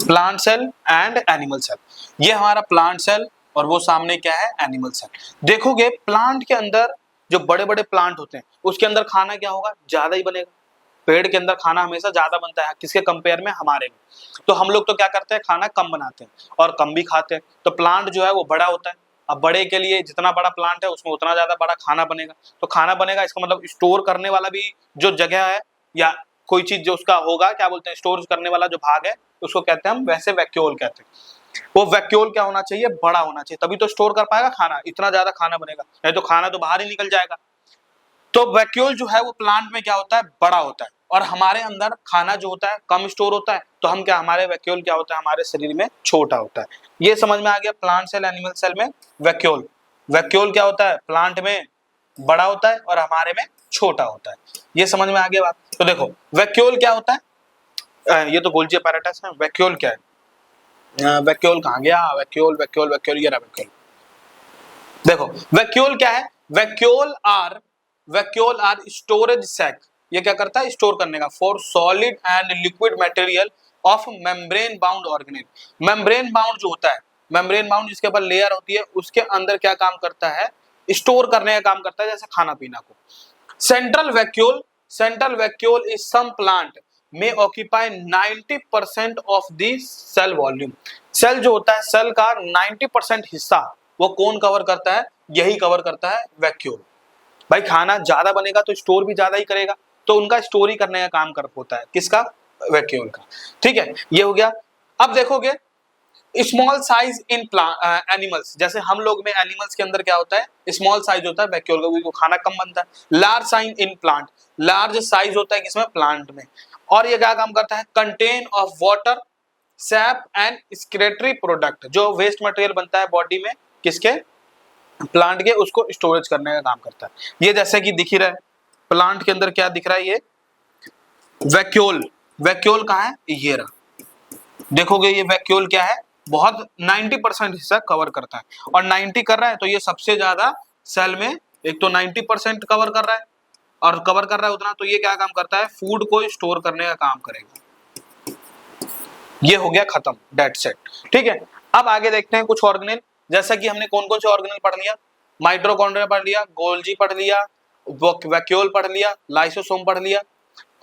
plant cell and animal cell, ये हमारा प्लांट सेल और वो सामने क्या है, एनिमल सेल। देखोगे प्लांट के अंदर जो बड़े बड़े प्लांट होते हैं उसके अंदर खाना क्या होगा, ज्यादा ही बनेगा। पेड़ के अंदर खाना हमेशा ज्यादा बनता है, किसके कंपेयर में, हमारे में। तो हम लोग तो क्या करते हैं, खाना कम बनाते हैं और कम भी खाते हैं। तो प्लांट जो है वो बड़ा होता है। अब बड़े के लिए जितना बड़ा प्लांट है उसमें उतना ज्यादा बड़ा खाना बनेगा। तो खाना बनेगा, इसका मतलब स्टोर करने वाला भी जो जगह है या कोई चीज जो उसका होगा, क्या बोलते हैं, स्टोर करने वाला जो भाग है उसको कहते हैं हम वैसे वैक्यूल कहते हैं। वो वैक्यूल क्या होना चाहिए, बड़ा होना चाहिए, तभी तो स्टोर कर पाएगा खाना, इतना ज्यादा खाना बनेगा, नहीं तो खाना तो बाहर ही निकल जाएगा। तो वैक्यूल जो है वो प्लांट में क्या होता है, बड़ा होता है, और हमारे अंदर खाना जो होता है कम स्टोर होता है। तो हम क्या, हमारे वैक्यूल क्या होता है, हमारे शरीर में छोटा होता है। ये समझ में आ गया, प्लांट सेल एनिमल सेल में वैक्यूल। वैक्यूल क्या होता है, प्लांट में बड़ा होता है और हमारे में छोटा होता है। ये समझ में आ गया बात। तो देखो वैक्यूल क्या होता है, ये तो गोल्जी अपैरेटस है। वैक्यूल क्या है, वैक्यूल कहाँ गया, वैक्यूल वैक्यूल वैक्यूल, ये रहा वैक्यूल। देखो वैक्यूल क्या है, वैक्यूल आर स्टोरेज सैक। ये क्या करता है, स्टोर करने का, for solid and liquid material of membrane bound organelle. Membrane bound जो होता है, मेम्ब्रेन बाउंड जिसके ऊपर लेयर होती है, उसके अंदर क्या काम करता है, स्टोर करने का काम करता है, जैसे खाना पीना को। Central vacuole is some plant में occupy 90% of the cell volume. Cell जो होता है, सेल का 90% हिस्सा वो कौन कवर करता है, यही कवर करता है वैक्यूल। भाई खाना ज्यादा बनेगा तो स्टोर भी ज्यादा ही करेगा, तो उनका स्टोरी करने का काम कर होता है, किसका? वैक्यूल का। ठीक है, ये हो गया। अब देखोगे स्मॉल साइज इन एनिमल्स, जैसे हम लोग में एनिमल्स के अंदर क्या होता है? स्मॉल साइज होता है वैक्यूल का, क्योंकि खाना कम बनता है। Large size in plant, large size होता है किसमें? प्लांट में। और ये क्या काम करता है? Contain of water, SAP and excretory product, जो वेस्ट मटेरियल बनता है बॉडी में किसके? प्लांट के, उसको स्टोरेज करने का काम करता है। ये जैसे कि दिख ही रहा है प्लांट के अंदर क्या दिख रहा है? ये वैक्यूल। वैक्यूल कहाँ है? ये रहा। देखोगे ये वैक्यूल क्या है? बहुत 90% हिस्सा कवर करता है, और 90 कर रहा है तो ये सबसे ज्यादा सेल में, एक तो 90% कवर कर रहा है और कवर कर रहा है उतना, तो ये क्या काम करता है? फूड को स्टोर करने का काम करेगा। ये हो गया खत्म, डेट सेट। ठीक है, अब आगे देखते हैं कुछ ऑर्गेनेल। जैसा कि हमने कौन कौन से ऑर्गेनेल पढ़ लिया? माइटोकॉन्ड्रिया पढ़ लिया, गोल्जी पढ़ लिया, वैक्यूल पढ़ लिया, लाइसोसोम पढ़ लिया,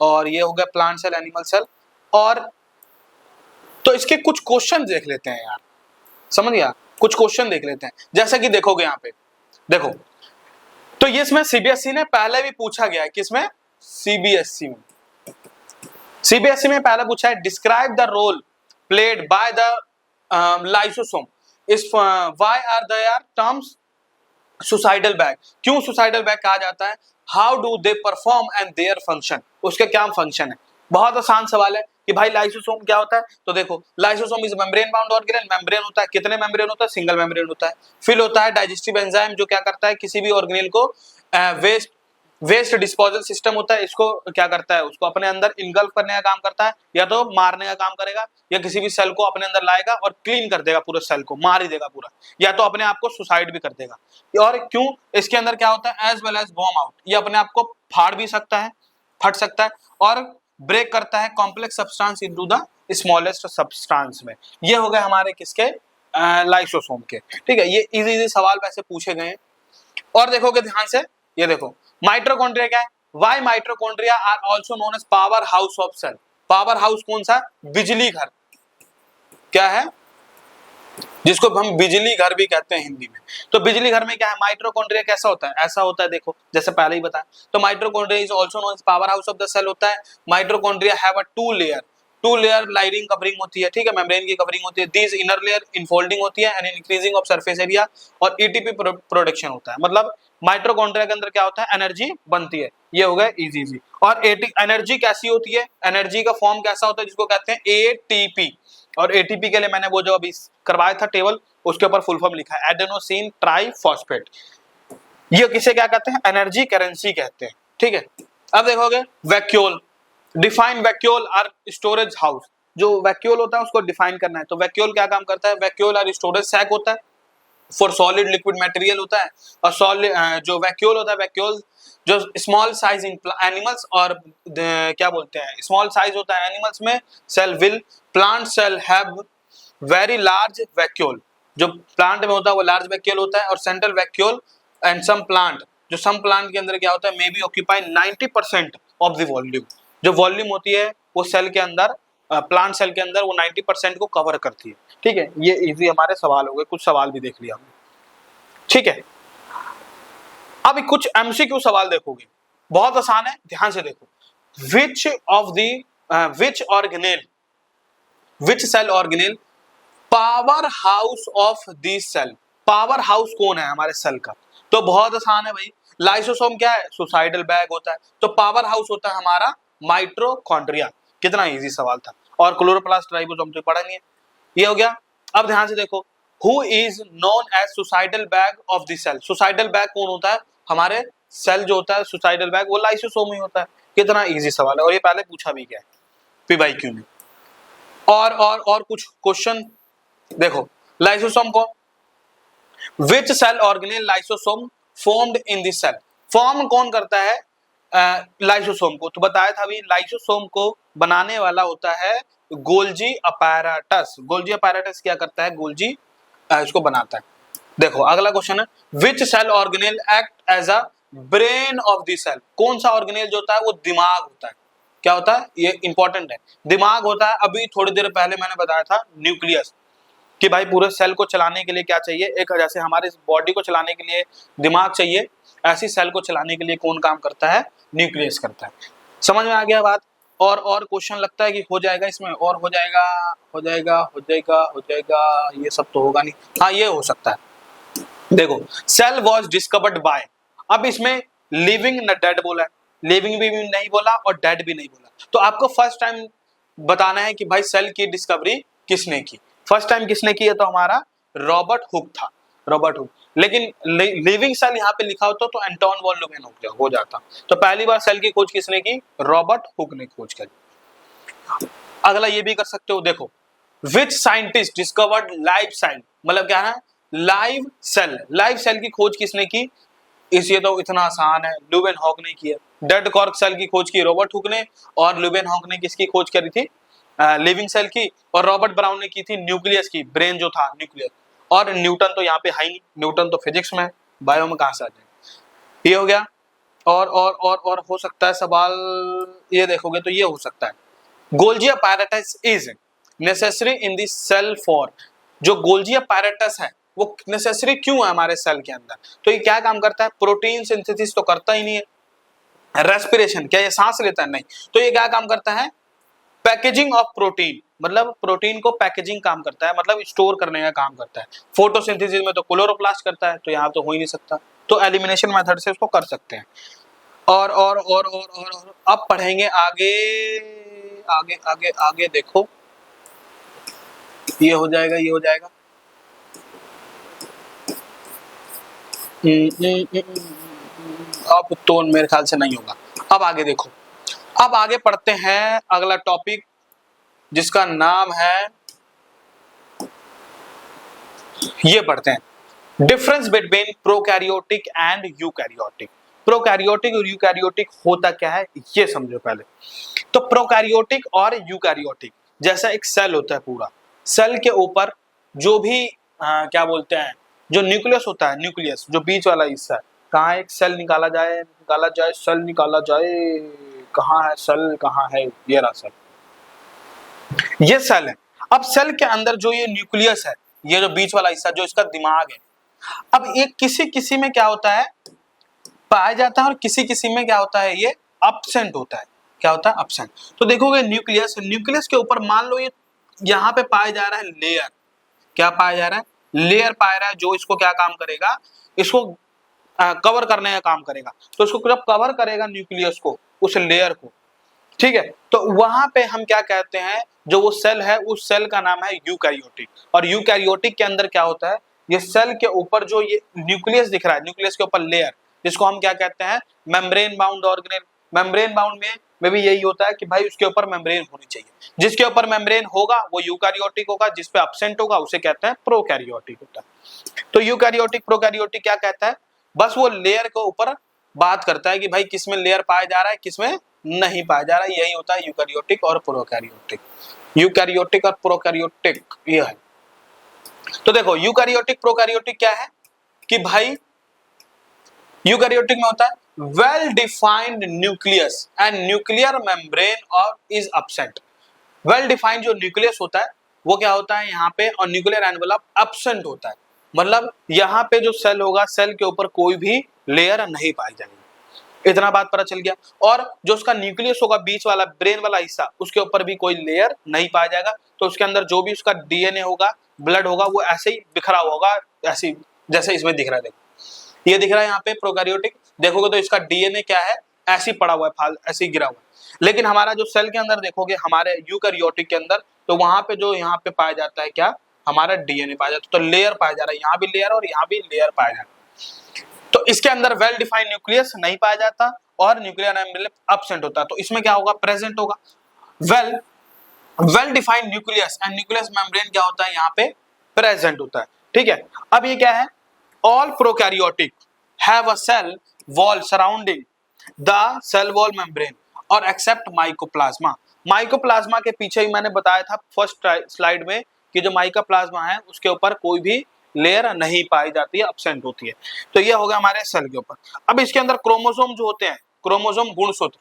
और ये हो गया प्लांट सेल, एनिमल सेल। और तो इसके कुछ क्वेश्चन देख लेते हैं यार, समझ गया? कुछ क्वेश्चन देख लेते हैं। जैसा कि देखोगे यहाँ पे, देखो तो ये इसमें सीबीएसई ने पहले भी पूछा गया है। किसमें? सीबीएसई में। सीबीएसई में पहले पूछा है describe the role played by the lysosome is why are there terms suicidal bag. क्यों सुसाइडल बैग कहा जाता है? How do they perform and their function, उसके क्या फंक्शन है? बहुत आसान सवाल है कि भाई लाइसोसोम क्या होता है। तो देखो lysosome is membrane bound organelle. Membrane होता है, कितने मेम्ब्रेन होता है? सिंगल मेम्ब्रेन होता है। फिल होता है डाइजेस्टिव एंजाइम, जो क्या करता है? किसी भी ऑर्गेनेल को वेस्ट डिस्पोजल सिस्टम होता है, इसको क्या करता है? उसको अपने अंदर इनगल्फ करने का काम करता है, या तो मारने का काम करेगा, या किसी भी सेल को अपने अंदर लाएगा और क्लीन कर देगा, पूरे सेल को मार ही देगा पूरा, या तो अपने आप को सुसाइड भी कर देगा। और क्यों? इसके अंदर क्या होता है? As well as bomb out, ये अपने आप को फाड़ भी सकता है, फट सकता है, और ब्रेक करता है complex substance into the smallest substance में। ये हो गए हमारे किसके? लाइसोसोम के। ठीक है, ये इजी इजी सवाल वैसे पूछे गए हैं। और देखोगे ध्यान से, ये देखो माइटोकॉन्ड्रिया क्या है? Why mitochondria are also known as power house of cell. Power house कौन सा? बिजली घर। क्या है? जिसको हम बिजली घर भी कहते हैं हिंदी में। तो बिजली घर में क्या है? माइटोकॉन्ड्रिया कैसा होता है? ऐसा होता है, देखो जैसे पहले ही बताया। तो mitochondria is also known as power house of the cell होता है। Mitochondria have a two layer lining covering होती है। ठीक है, मेम्ब्रेन की कवरिंग होती है। दिस इनर लेयर इनफोल्डिंग होती है and increasing of surface area, और एटीपी प्रोडक्शन होता है। मतलब माइटोकॉन्ड्रिया के अंदर क्या होता है? एनर्जी बनती है। ये हो गया इजी इजी। और एनर्जी कैसी होती है? एनर्जी का फॉर्म कैसा होता है? जिसको कहते हैं एटीपी। और एटीपी के लिए मैंने वो जो अभी करवाया था टेबल, उसके ऊपर फुल फॉर्म लिखा है एडेनोसिन ट्राइफॉस्फेट। ये किसे क्या कहते हैं? एनर्जी करेंसी कहते हैं। ठीक है, अब देखोगे vacuole. Define vacuole are storage house. जो वैक्यूल होता है उसको डिफाइन करना है। तो वैक्यूल क्या काम करता है? वैक्यूल आर स्टोरेज सैक होता है, फॉर सॉलिड लिक्विड मटेरियल होता है। और सॉलिड जो वैक्यूल होता है, वैक्यूल जो स्मॉल साइज इन एनिमल्स, और क्या बोलते हैं, स्मॉल साइज होता है एनिमल्स में। Cell will plant cell have very large vacuole. जो प्लांट में होता है वो लार्ज वैक्यूल होता है। और central vacuole and some plant, जो सम प्लांट के अंदर क्या होता है? May be occupy 90% of the volume. जो वॉल्यूम होती है वो सेल के अंदर, प्लांट सेल के अंदर वो 90% को कवर करती है। ठीक है, ये इजी हमारे सवाल हो गए। कुछ सवाल भी देख लिया हमने। ठीक है, अब कुछ एमसीक्यू सवाल देखोगे, बहुत आसान है, ध्यान से देखो। Which organelle, which cell organelle power house of this cell. Power house कौन है हमारे सेल का? तो बहुत आसान है भाई, लाइसोसोम क्या है? सुसाइडल बैग होता है। तो पावर हाउस होता है हमारा माइटोकॉन्ड्रिया। कितना इजी सवाल था। और क्लोरोप्लास्ट राइबोसोम तो पढ़ा नहीं है। ये हो गया। अब ध्यान से देखो, who is known as suicidal bag of the cell. Suicidal bag कौन होता है? हमारे सेल जो होता है सुसाइडल बैग, वो लाइसोसोम ही होता है। कितना इजी सवाल है, और ये पहले पूछा भी गया है पीवाईक्यू में। और कुछ क्वेश्चन देखो। लाइसोसोम को, which cell organelle lysosome formed in this cell. Form कौन करता है लाइसोसोम को? तो बताया था अभी, लाइसोसोम को बनाने वाला होता है गोल्जी अपैरेटस। गोल्जी अपैरेटस क्या करता है? गोल्जी इसको बनाता है। देखो अगला क्वेश्चन है, which cell organelle act as a brain of the cell. कौन सा ऑर्गेनेल जो होता है वो दिमाग होता है? क्या होता है? ये इंपॉर्टेंट है, दिमाग होता है। अभी थोड़ी देर पहले मैंने बताया था न्यूक्लियस, कि भाई पूरे सेल को चलाने के लिए क्या चाहिए? एक, जैसे हमारे बॉडी को चलाने के लिए दिमाग चाहिए, ऐसी सेल को चलाने के लिए कौन काम करता है? न्यूक्लियस करता है। समझ में आ गया बात? और क्वेश्चन लगता है कि हो जाएगा इसमें, और हो जाएगा, हो जाएगा, हो जाएगा, हो जाएगा, ये सब तो होगा नहीं। हाँ ये हो सकता है। देखो, सेल वॉज डिस्कवर्ड बाय, अब इसमें लिविंग न डेड बोला है, लिविंग भी नहीं बोला और डेड भी नहीं बोला, तो आपको फर्स्ट टाइम बताना है कि भाई सेल की डिस्कवरी किसने की। फर्स्ट टाइम किसने की है? तो हमारा रॉबर्ट हुक था, रॉबर्ट हुक। लेकिन लिविंग सेल यहाँ पे लिखा होता तो एंटोन वॉन ल्यूमेन हो जाता। तो पहली बार सेल की खोज किसने की? रॉबर्ट हुक ने खोज करी। अगला ये भी कर सकते हो, देखो, which scientist discovered live cell, मतलब क्या है, लाइव सेल, लाइव सेल की खोज किसने की? इस ये तो इतना आसान है, ल्यूवेन हॉक ने किया। डेड कॉर्क सेल की खोज की रॉबर्ट हुक ने, और ल्यूवेन हॉक ने किसकी खोज करी थी? लिविंग सेल की। और रॉबर्ट ब्राउन ने की थी न्यूक्लियस की, ब्रेन जो था न्यूक्लियस। और न्यूटन तो यहाँ पे है ही, न्यूटन तो फिजिक्स में, बायो में कहां से आ जाएगा। ये हो गया। और हो सकता है सवाल, ये देखोगे तो ये हो सकता है, Golgi apparatus is necessary in the cell for, जो गोल्जी apparatus है वो नेसेसरी क्यों है हमारे सेल के अंदर? तो ये क्या काम करता है? प्रोटीन सिंथेसिस तो करता ही नहीं है। रेस्पिरेशन, क्या ये सांस लेता है? नहीं। तो ये क्या काम करता है? पैकेजिंग ऑफ प्रोटीन, मतलब प्रोटीन को पैकेजिंग काम करता है, मतलब स्टोर करने का काम करता है। फोटोसिंथेसिस में तो क्लोरोप्लास्ट करता है, तो यहाँ तो हो ही नहीं सकता, तो एलिमिनेशन मेथड से उसको कर सकते हैं। और अब पढ़ेंगे आगे, आगे आगे आगे देखो, ये हो जाएगा, ये हो जाएगा। अब तो मेरे ख्याल से नहीं होगा। अब आगे देखो, अब आगे पढ़ते हैं अगला टॉपिक जिसका नाम है, ये पढ़ते हैं, difference between prokaryotic and eukaryotic. Prokaryotic और यूकैरियोटिक होता क्या है ये समझो पहले। तो प्रोकैरियोटिक और यूकैरियोटिक, जैसा एक सेल होता है, पूरा सेल के ऊपर जो भी क्या बोलते हैं, जो न्यूक्लियस होता है, न्यूक्लियस जो बीच वाला हिस्सा है, कहाँ एक सेल निकाला जाए, निकाला जाए, सेल निकाला जाए, कहाँ है सेल, कहाँ है, ये रहा सेल, ये सेल है। अब सेल के अंदर जो ये न्यूक्लियस है, ये जो बीच वाला हिस्सा, जो इसका दिमाग है, अब ये किसी किसी में क्या होता है, पाया जाता है, और किसी किसी में क्या होता है, ये अब्सेंट होता है। क्या होता है? अब्सेंट। तो देखोगे न्यूक्लियस, न्यूक्लियस के ऊपर मान लो ये यहाँ पे पाया जा रहा है लेयर, क्या पाया जा रहा है? लेयर पाया रहा है, जो इसको क्या काम करेगा, इसको कवर करने का काम करेगा। तो इसको जब कवर करेगा न्यूक्लियस को, उस लेयर को, ठीक है, तो वहां पे हम क्या कहते हैं, जो वो सेल है, उस सेल का नाम है यूकैरियोटिक। और यूकैरियोटिक के अंदर क्या होता है, ये सेल के ऊपर जो ये न्यूक्लियस दिख रहा है, न्यूक्लियस के ऊपर लेयर, जिसको हम क्या कहते हैं, membrane bound organelle. Membrane bound में भी यही होता है कि भाई उसके ऊपर मेम्ब्रेन होनी चाहिए। जिसके ऊपर मेम्ब्रेन होगा वो यूकैरियोटिक होगा, जिसपे एब्सेंट होगा उसे कहते हैं प्रोकैरियोटिक होता है। तो यूकैरियोटिक प्रोकैरियोटिक क्या कहता है, बस वो लेयर के ऊपर बात करता है कि भाई किसमें लेयर पाया जा रहा है, किसमें नहीं पाया जा रहा है। यही होता है यूकैरियोटिक और प्रोकैरियोटिक। यूकैरियोटिक और प्रोकैरियोटिक ये है। तो देखो यूकैरियोटिक प्रोकैरियोटिक क्या है कि भाई यूकैरियोटिक में होता है well defined nucleus and nuclear membrane और इज एब्सेंट। वेल डिफाइंड जो न्यूक्लियस होता है वो क्या होता है यहाँ पे, और न्यूक्लियर एनवेलप एब्सेंट होता है, मतलब यहाँ पे जो सेल होगा, सेल के ऊपर कोई भी लेयर नहीं पाई जाएगी। इतना बात पता चल गया। और जो उसका न्यूक्लियस होगा, बीच वाला ब्रेन वाला हिस्सा, उसके ऊपर भी कोई लेयर नहीं पाया जाएगा। तो उसके अंदर जो भी उसका डीएनए होगा, ब्लड होगा, वो ऐसे ही बिखरा हुआ होगा, ऐसे जैसे इसमें दिख रहा है। देखो ये दिख रहा है यहाँ पे प्रोकैरियोटिक, देखोगे तो इसका डीएनए क्या है, ऐसे ही पड़ा हुआ है, फाल ऐसे ही गिरा हुआ है। लेकिन हमारा जो सेल के अंदर देखोगे, हमारे यूकैरियोटिक के अंदर, तो वहां पे जो यहाँ पे पाया जाता है क्या, हमारा डीएनए पाया जाता है। तो लेयर पाया जा रहा है, यहाँ भी लेयर और यहाँ भी लेयर पाया जा रहा है। तो इसके अंदर वेल डिफाइंड न्यूक्लियस नहीं पाया जाता और न्यूक्लियर एनवेलप एब्सेंट होता है। तो इसमें क्या होगा, प्रेजेंट होगा। Well defined nucleus and nucleus membrane क्या होता है, यहाँ पे प्रेजेंट होता है। ठीक है, अब ये क्या है, all prokaryotic have a cell wall surrounding the cell wall membrane और एक्सेप्ट माइकोप्लाज्मा। माइकोप्लाज्मा के पीछे ही मैंने बताया था फर्स्ट स्लाइड में कि जो माइकोप्लाज्मा है उसके ऊपर कोई भी लेयर नहीं पाई जाती है, एब्सेंट होती है। तो ये हो गया हमारे सेल के ऊपर। अब इसके अंदर क्रोमोसोम जो होते हैं, क्रोमोसोम गुणसूत्र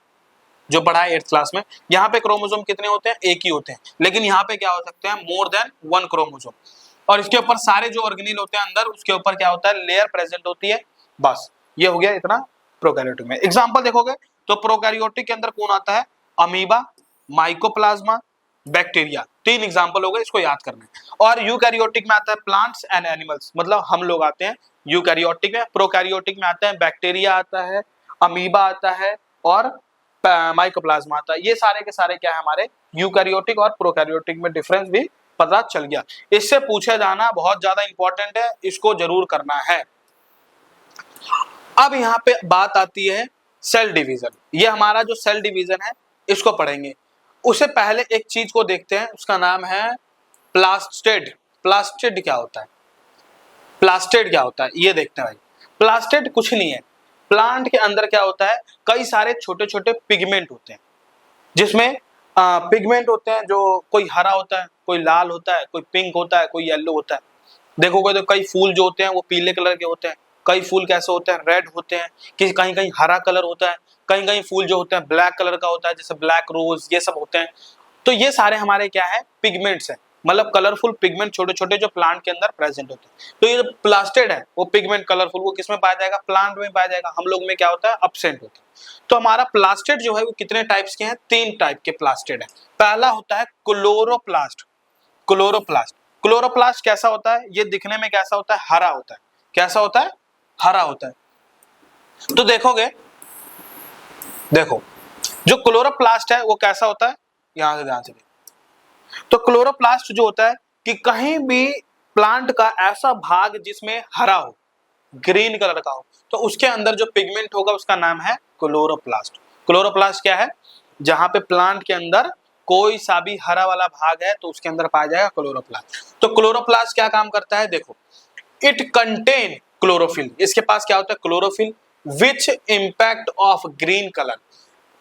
जो पढ़ा है 8th क्लास में, यहाँ पे क्रोमोसोम कितने होते हैं, एक ही होते हैं। लेकिन यहाँ पे क्या हो सकते हैं, मोर देन 1 क्रोमोसोम। और इसके ऊपर सारे जो ऑर्गेनील होते हैं अंदर, उसके ऊपर क्या होता है, लेयर प्रेजेंट होती है। बस ये हो गया इतना प्रोकैरियोटिक में। एग्जांपल देखोगे तो प्रोकैरियोटिक के अंदर कौन आता है? Amoeba, mycoplasma, bacteria. 3 एग्जांपल हो गए, इसको याद करना है। और यूकैरियोटिक में आता है प्लांट्स एंड एनिमल्स, मतलब हम लोग आते हैं यूकैरियोटिक में। प्रोकैरियोटिक में आता है बैक्टीरिया आता है, अमीबा आता है और माइकोप्लाज्मा आता है। ये सारे के सारे क्या है हमारे यूकैरियोटिक और प्रोकैरियोटिक में डिफरेंस भी पता चल गया। इससे पूछे जाना बहुत ज्यादा इंपॉर्टेंट है, इसको जरूर करना है। अब यहाँ पे बात आती है सेल डिवीजन। ये हमारा जो सेल डिवीजन है इसको पढ़ेंगे। उससे पहले एक चीज को देखते हैं, उसका नाम है प्लास्टिड। प्लास्टिड क्या होता है? प्लास्टिड क्या होता है ये देखते हैं भाई। प्लास्टिड कुछ नहीं है, प्लांट के अंदर क्या होता है, कई सारे छोटे छोटे पिगमेंट होते हैं, जिसमें पिगमेंट होते हैं जो कोई हरा होता है, कोई लाल होता है, कोई पिंक होता है, कोई येलो होता है। देखोगे तो कई फूल जो होते हैं वो पीले कलर के होते हैं, कई फूल कैसे होते हैं, रेड होते हैं, कि कहीं कहीं हरा कलर होता है, कहीं कहीं फूल जो होते हैं ब्लैक कलर का होता है, जैसे ब्लैक रोज, ये सब होते हैं। तो ये सारे हमारे क्या है, पिगमेंट्स हैं, मतलब कलरफुल पिगमेंट छोटे छोटे जो प्लांट के अंदर प्रेजेंट होते हैं। तो ये जो प्लास्टिड है वो पिगमेंट कलरफुल, वो किसमें पाया जाएगा? प्लांट में पाया जाएगा। हम लोग में क्या होता है? एब्सेंट होता है। तो हमारा प्लास्टिड जो है वो कितने टाइप्स के हैं? 3 टाइप के प्लास्टिड है। पहला होता है क्लोरोप्लास्ट। क्लोरोप्लास्ट, क्लोरोप्लास्ट कैसा होता है? ये दिखने में कैसा होता है? हरा होता है। कैसा होता है? हरा होता है। तो देखोगे, देखो जो क्लोरोप्लास्ट है वो कैसा होता है, यहां से ध्यान से। तो क्लोरोप्लास्ट जो होता है कि कहीं भी प्लांट का ऐसा भाग जिसमें हरा हो, ग्रीन कलर का हो, तो उसके अंदर जो पिगमेंट होगा उसका नाम है क्लोरोप्लास्ट। क्लोरोप्लास्ट क्या है? जहां पे प्लांट के अंदर कोई सा भी हरा वाला भाग है तो उसके अंदर पाया जाएगा क्लोरोप्लास्ट। तो क्लोरोप्लास्ट क्या काम करता है? देखो, इट कंटेन क्लोरोफिल। इसके पास क्या होता है? Chlorophyll, which impact of green colour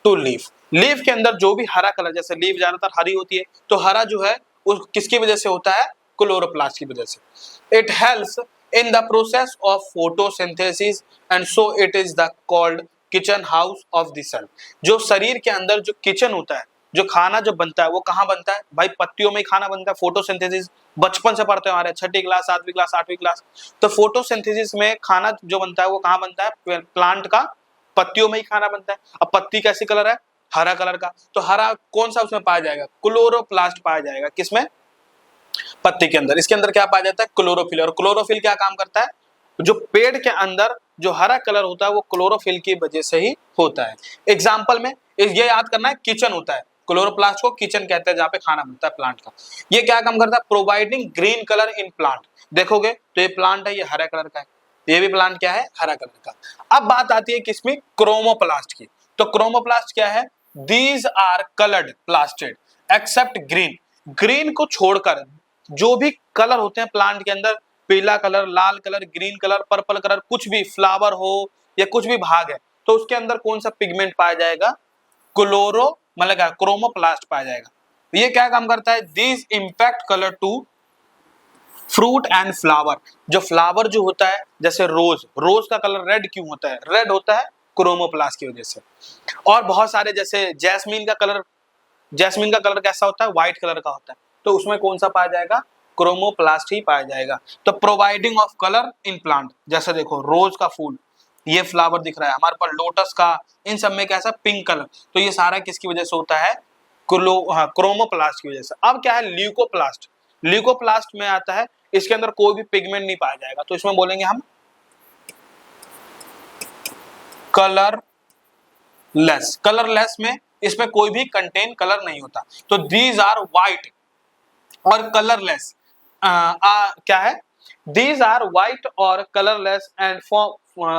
to leaf. Leaf के अंदर जो भी हरा कलर, जैसे लीफ ज्यादातर हरी होती है, तो हरा जो है वो किसकी वजह से होता है? क्लोरोप्लास्ट की वजह से। It helps in the process of photosynthesis and so it is the called kitchen house of the cell. जो शरीर के अंदर जो किचन होता है, जो खाना जो बनता है वो कहाँ बनता है भाई? पत्तियों में ही खाना बनता है। फोटोसिंथेसिस बचपन से पढ़ते हैं हमारे, 6ठी क्लास, 7वीं क्लास, 8वीं क्लास। तो फोटोसिंथेसिस में खाना जो बनता है वो कहाँ बनता है? प्लांट का पत्तियों में ही खाना बनता है। अब पत्ती कैसी कलर है? हरा कलर का। तो हरा कौन सा उसमें पाया जाएगा? क्लोरोप्लास्ट पाया जाएगा। किसमें? पत्ती के अंदर। इसके अंदर क्या पाया जाता है? क्लोरोफिल। और क्लोरोफिल क्या काम करता है? जो पेड़ के अंदर जो हरा कलर होता है वो क्लोरोफिल की वजह से ही होता है। एग्जाम्पल में ये याद करना है, किचन होता है, क्लोरोप्लास्ट को किचन कहते हैं, जहां पे खाना बनता है प्लांट का। ये क्या काम करता है? Providing green colour in plant. देखोगे तो ये प्लांट है, ये हरा कलर का है, ये भी प्लांट क्या है? हरा कलर का। अब बात आती है किसमें? क्रोमोप्लास्ट की। तो क्रोमोप्लास्ट क्या है? These are coloured plastid except green. Green को छोड़कर जो भी कलर होते हैं प्लांट के अंदर, पीला कलर, लाल colour, green colour, purple colour, कुछ भी फ्लावर हो या कुछ भी भाग है, तो उसके अंदर कौन सा पिगमेंट पाया जाएगा? क्लोरो मतलब क्या? क्रोमोप्लास्ट पाया जाएगा। ये क्या काम करता है? This impact colour to fruit and flower. जो फ्लावर जो होता है, जैसे रोज, रोज का कलर रेड क्यों होता है? रेड होता है क्रोमोप्लास्ट की वजह से। और बहुत सारे, जैसे जैस्मीन का कलर, जैस्मीन का कलर कैसा होता है? व्हाइट कलर का होता है। तो उसमें कौन सा पाया जाएगा? क्रोमोप्लास्ट ही पाया जाएगा। तो providing of colour in plant, जैसे देखो रोज का फूल, ये फ्लावर दिख रहा है हमारे पास, लोटस का, इन सब में कैसा? Pink colour. तो ये सारा किसकी वजह से होता है? क्रोमोप्लास्ट की वजह से। अब क्या है? ल्यूकोप्लास्ट। ल्यूकोप्लास्ट में आता है, इसके अंदर कोई भी पिगमेंट नहीं पाया जाएगा, तो इसमें बोलेंगे हम कलरलेस। कलरलेस में इसमें कोई भी कंटेन कलर नहीं होता। तो दीज आर व्हाइट और कलरलेस। क्या है? दीज आर व्हाइट और colourless and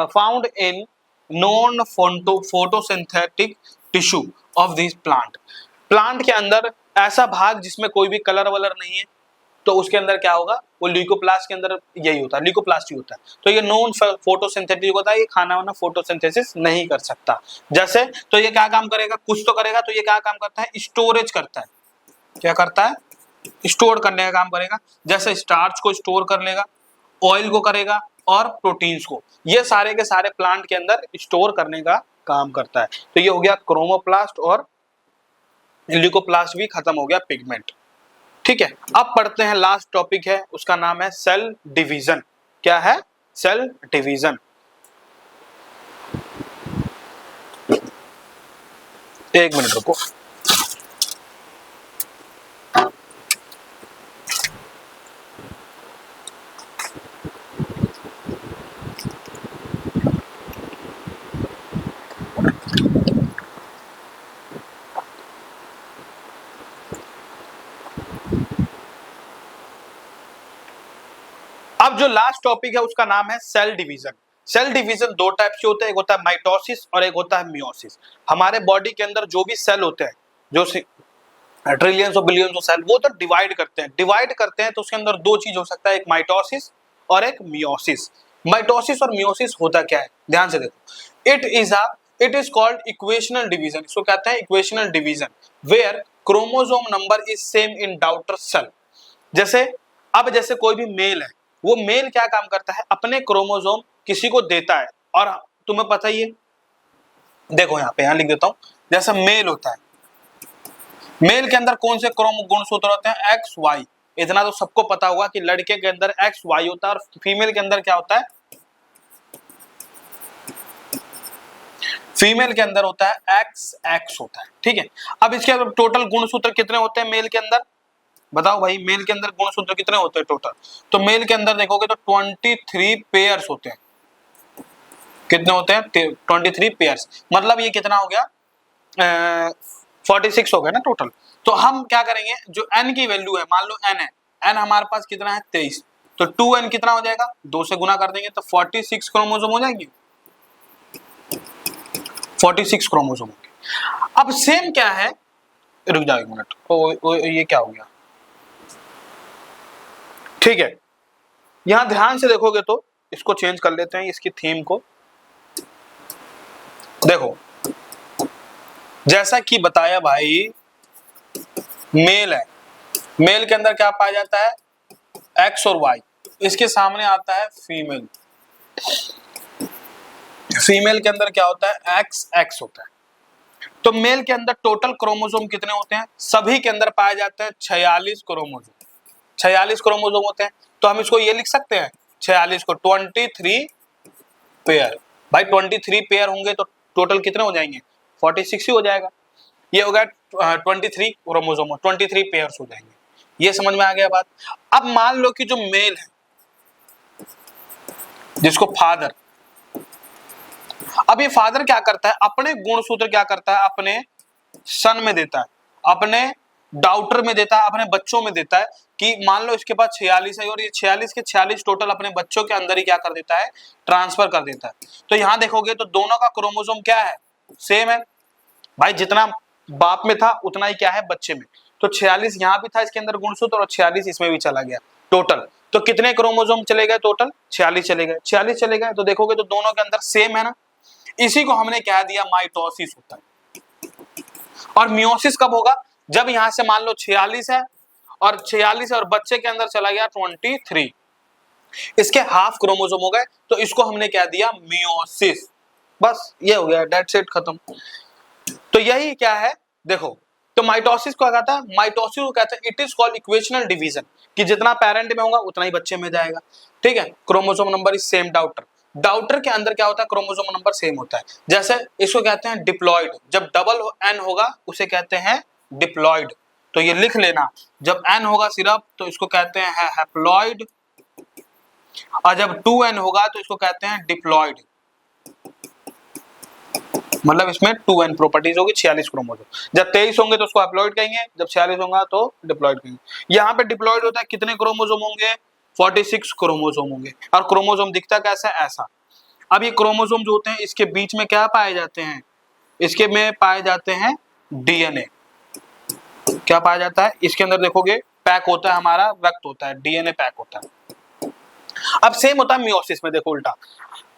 found in non photosynthetic tissue of this plant. Plant के अंदर ऐसा भाग जिसमें कोई भी कलर वलर नहीं है, तो उसके अंदर क्या होगा? वो ल्यूकोप्लास्ट के अंदर यही होता है, ल्यूकोप्लास्ट ही होता है। तो ये नॉन फोटोसिंथेटिक होता है, ये खाना वाना फोटोसिंथेसिस नहीं कर सकता। जैसे तो ये क्या काम करेगा? कुछ तो करेगा। तो ये क्या काम करता है? स्टोरेज करता है। क्या करता है? स्टोर करने का काम करेगा। जैसे स्टार्च को स्टोर कर लेगा, ऑयल को करेगा और प्रोटीन्स को, ये सारे के सारे प्लांट के अंदर स्टोर करने का काम करता है। तो ये हो गया क्रोमोप्लास्ट, और ल्यूकोप्लास्ट भी खत्म हो गया, पिगमेंट। ठीक है, अब पढ़ते हैं लास्ट टॉपिक है, उसका नाम है सेल डिवीजन। क्या है? Cell division. एक मिनट रुको। अब जो लास्ट टॉपिक है उसका नाम है सेल डिवीजन। सेल डिवीजन दो टाइप के होते हैं, एक होता है माइटोसिस और एक होता है मियोसिस। हमारे बॉडी के अंदर जो भी सेल होते हैं, जो ट्रिलियंस और बिलियंस ऑफ सेल, वो तो डिवाइड करते हैं तो उसके अंदर दो चीज हो सकता है, एक माइटोसिस और एक मियोसिस। माइटोसिस और मियोसिस होता क्या है, ध्यान से देखो। It is called equational division. इसको कहते हैं equational division, where chromosome number is same in daughter cell. जैसे कोई भी मेल है, वो मेल क्या काम करता है, अपने क्रोमोसोम किसी को देता है। और तुम्हें पता ही है, देखो यहाँ लिख देता हूं, जैसा मेल होता है, मेल के अंदर कौन से गुणसूत्र होते हैं, एक्स वाई। इतना तो सबको पता होगा कि लड़के के अंदर एक्स वाई होता है और फीमेल के अंदर क्या होता है, फीमेल के अंदर होता है एक्स एक्स होता है, ठीक है। अब इसके टोटल गुणसूत्र कितने होते हैं मेल के अंदर, बताओ भाई, मेल के अंदर गुणसूत्र कितने होते हैं टोटल। तो मेल के अंदर देखोगे तो 23 पेयर्स होते हैं। कितने होते हैं, 23 पेयर्स। मतलब ये कितना हो गया, 46 हो गया ना टोटल। तो हम क्या करेंगे, जो n की वैल्यू है, मान लो n है, n हमारे पास कितना है 23, तो 2n कितना हो जाएगा, 2 से गुना कर देंगे तो 46 क्रोमोसोम हो जाएंगे, 46 क्रोमोसोम होंगे। अब सेम क्या है, रुक जाओ एक मिनट, ये क्या हो गया, ठीक है। यहां ध्यान से देखोगे तो इसको चेंज कर लेते हैं, इसकी थीम को देखो। जैसा कि बताया भाई, मेल है, मेल के अंदर क्या पाया जाता है, एक्स और वाई। इसके सामने आता है फीमेल, फीमेल के अंदर क्या होता है, एक्स एक्स होता है। तो मेल के अंदर टोटल क्रोमोसोम कितने होते हैं, सभी के अंदर पाए जाते हैं 46 क्रोमोसोम, 46 क्रोमोसोम होते हैं। तो हम इसको ये लिख सकते हैं 46 को 23 पेयर। भाई 23 पेयर होंगे तो टोटल कितने हो जाएंगे, 46 ही हो जाएगा। ये हो गया 23 क्रोमोसोम, 23 पेयर्स हो जाएंगे। ये समझ में आ गया बात। अब मान लो कि जो मेल है, जिसको फादर, अब ये फादर क्या करता है, अपने गुणसूत्र क्या करता है, अपने सन में देता है, अपने डॉटर में देता है, अपने बच्चों में देता है। कि मान लो इसके पास 46 है और ये 46 के 46 टोटल अपने बच्चों के अंदर ही क्या कर देता है, ट्रांसफर कर देता है। तो यहां देखोगे तो दोनों का क्रोमोसोम क्या है, सेम है भाई, जितना बाप में था उतना ही क्या है बच्चे में। तो 46 यहां भी था इसके अंदर गुणसूत्र और 46 इसमें भी चला गया टोटल। तो कितने क्रोमोसोम चले गए टोटल, 46 चले गए, 46 चले गए। तो देखोगे तो दोनों के अंदर सेम है ना। इसी को हमने कह दिया माइटोसिस होता है। और मियोसिस कब होगा, जब यहां से मान लो 46 है और 46 और बच्चे के अंदर चला गया 23, इसके हाफ क्रोमोसोम हो गए, तो इसको हमने कह दिया मियोसिस। बस ये हो गया, डेट्स इट, खत्म। तो यही क्या है, देखो। तो माइटोसिस को कहता है, माइटोसिस को कहते हैं it is called equational division, कि जितना पेरेंट में होगा उतना ही बच्चे में जाएगा, ठीक है। Chromosome number is same daughter, daughter के अंदर क्या होता है, क्रोमोसोम नंबर सेम होता है। जैसे इसको कहते हैं डिप्लॉइड, जब डबल n होगा उसे कहते हैं डिप्लॉइड। तो ये लिख लेना, जब n होगा सिर्फ तो इसको कहते हैं हैप्लॉइड, और जब 2n होगा तो इसको कहते हैं डिप्लॉइड। मतलब इसमें 2n प्रॉपर्टीज होगी, 46 क्रोमोसोम। जब 23 होंगे तो उसको हैप्लॉइड कहेंगे, जब 46 होगा तो डिप्लॉइड कहेंगे। यहाँ पे डिप्लॉइड होता है, कितने क्रोमोसोम होंगे, 46 क्रोमोसोम होंगे। और क्रोमोसोम दिखता कैसा है, ऐसा। अब ये क्रोमोसोम जो होते हैं इसके बीच में क्या पाए जाते हैं, इसके में पाए जाते हैं डीएनए। क्या पाया जाता है, इसके अंदर देखोगे पैक होता है, हमारा रक्त होता है, डीएनए पैक होता है। अब सेम होता है मियोसिस में, देखो उल्टा।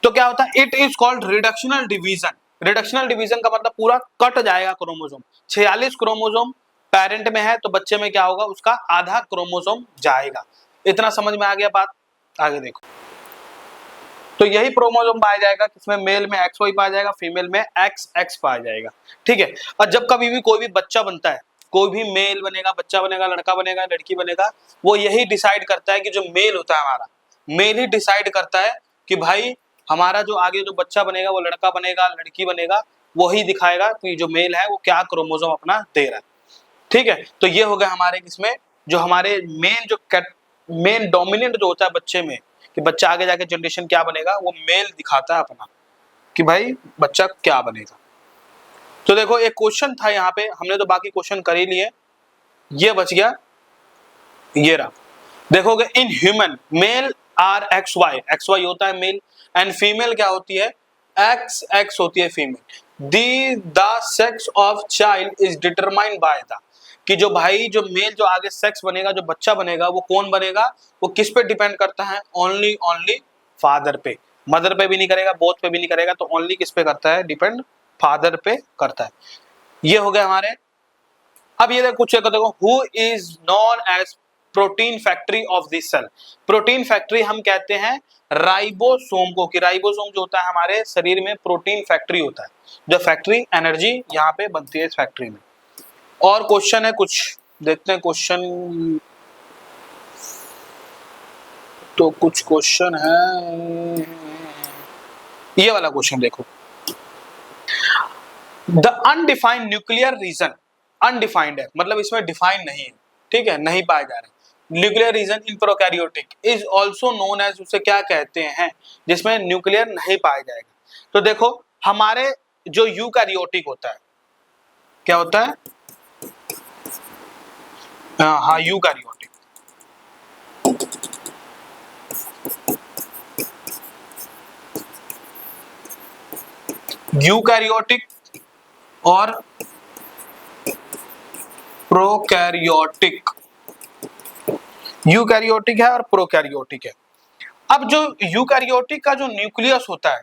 तो क्या होता है, it is called reductional division. Reductional division का मतलब पूरा कट जाएगा क्रोमोसोम। 46 क्रोमोसोम पेरेंट में है तो बच्चे में क्या होगा, उसका आधा क्रोमोसोम जाएगा। इतना समझ में आ गया बात, आगे देखो। तो यही क्रोमोसोम पाया जाएगा, किसमें, मेल में एक्स वाई पाया जाएगा, फीमेल में एक्स एक्स पाया जाएगा, ठीक है। और जब कभी भी कोई भी बच्चा बनता है, कोई भी मेल बनेगा, बच्चा बनेगा, लड़का बनेगा, लड़की बनेगा, वो यही डिसाइड करता है कि जो मेल होता है हमारा, मेल ही डिसाइड करता है कि भाई हमारा जो आगे जो बच्चा बनेगा वो लड़का बनेगा, लड़की बनेगा, वही दिखाएगा कि जो मेल है वो क्या क्रोमोसोम अपना दे रहा है। ठीक है, तो ये हो गया हमारे इसमें जो हमारे मेन डोमिनेंट जो होता है बच्चे में, कि बच्चा आगे जाके जनरेशन क्या बनेगा, वो मेल दिखाता है अपना कि भाई बच्चा क्या बनेगा। तो देखो एक क्वेश्चन था यहाँ पे, हमने तो बाकी क्वेश्चन कर ही लिए, ये बच गया, ये रहा। देखोगे in human male are X Y होता है मेल, एंड फीमेल क्या होती है, एक्स होती है female. The sex of child is determined by the, कि जो भाई जो मेल जो आगे सेक्स बनेगा, जो बच्चा बनेगा, वो कौन बनेगा, वो किस पे डिपेंड करता है, ओनली फादर पे, मदर पे भी नहीं करेगा, बोथ पे भी नहीं करेगा, तो ओनली किस पे करता है, डिपेंड फादर पे करता है। ये हो गया हमारे। अब ये कुछ देखो, who is known as protein factory of this cell. Protein factory हम कहते हैं राइबोसोम को, कि राइबोसोम जो होता है हमारे शरीर में प्रोटीन फैक्ट्री होता है, जो फैक्ट्री एनर्जी यहाँ पे बनती है इस फैक्ट्री में। और क्वेश्चन है कुछ, देखते हैं क्वेश्चन, तो कुछ क्वेश्चन है, ये वाला क्वेश्चन देखो, the undefined nuclear region, undefined है मतलब इसमें डिफाइन नहीं है, ठीक है, नहीं पाया जा रहा। Nuclear region in prokaryotic is also known as, उसे क्या कहते हैं जिसमें न्यूक्लियर नहीं पाया जाएगा। तो देखो हमारे जो यूकैरियोटिक होता है, क्या होता है, हाँ यूकैरियोटिक, यूकैरियोटिक और प्रोकैरियोटिक, यूकैरियोटिक है और प्रोकैरियोटिक है। अब जो यूकैरियोटिक का जो न्यूक्लियस होता है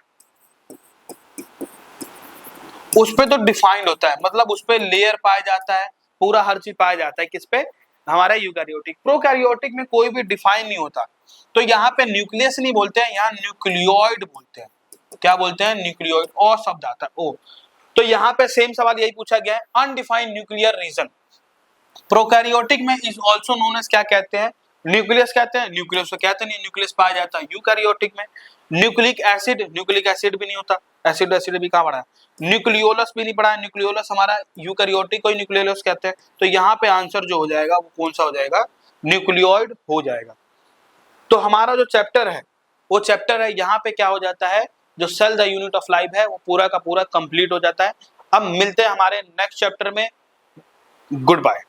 उस पे तो डिफाइंड होता है, मतलब उस पे लेयर पाया जाता है, पूरा हर चीज पाया जाता है, किस पे, हमारा यूकैरियोटिक। प्रोकैरियोटिक में कोई भी डिफाइन नहीं होता, तो यहाँ पे न्यूक्लियस नहीं बोलते हैं, यहाँ न्यूक्लियोइड बोलते हैं। क्या बोलते हैं, न्यूक्लियोइड, और शब्द आता है ओ। तो यहाँ पे सेम सवाल यही पूछा गया है, अनडिफाइंड न्यूक्लियर रीजन। प्रोकैरियोटिक में इज ऑल्सो नोन एज, क्या कहते हैं, न्यूक्लियस कहते हैं, न्यूक्लियस तो कहते नहीं, न्यूक्लियस पाया जाता है यूकैरियोटिक में। न्यूक्लिक एसिड भी नहीं होता, एसिड भी कहाँ पड़ा है, न्यूक्लियोलस भी नहीं पड़ा है, न्यूक्लियोलस हमारा यूकैरियोटिक को ही न्यूक्लियोलस कहते हैं। तो यहाँ पे आंसर जो हो जाएगा वो कौन सा हो जाएगा, न्यूक्लियोइड हो जाएगा। तो हमारा जो चैप्टर है वो चैप्टर है, यहाँ पे क्या हो जाता है, जो cell the unit of life है वो पूरा का पूरा कंप्लीट हो जाता है। अब मिलते हैं हमारे नेक्स्ट चैप्टर में, गुड बाय।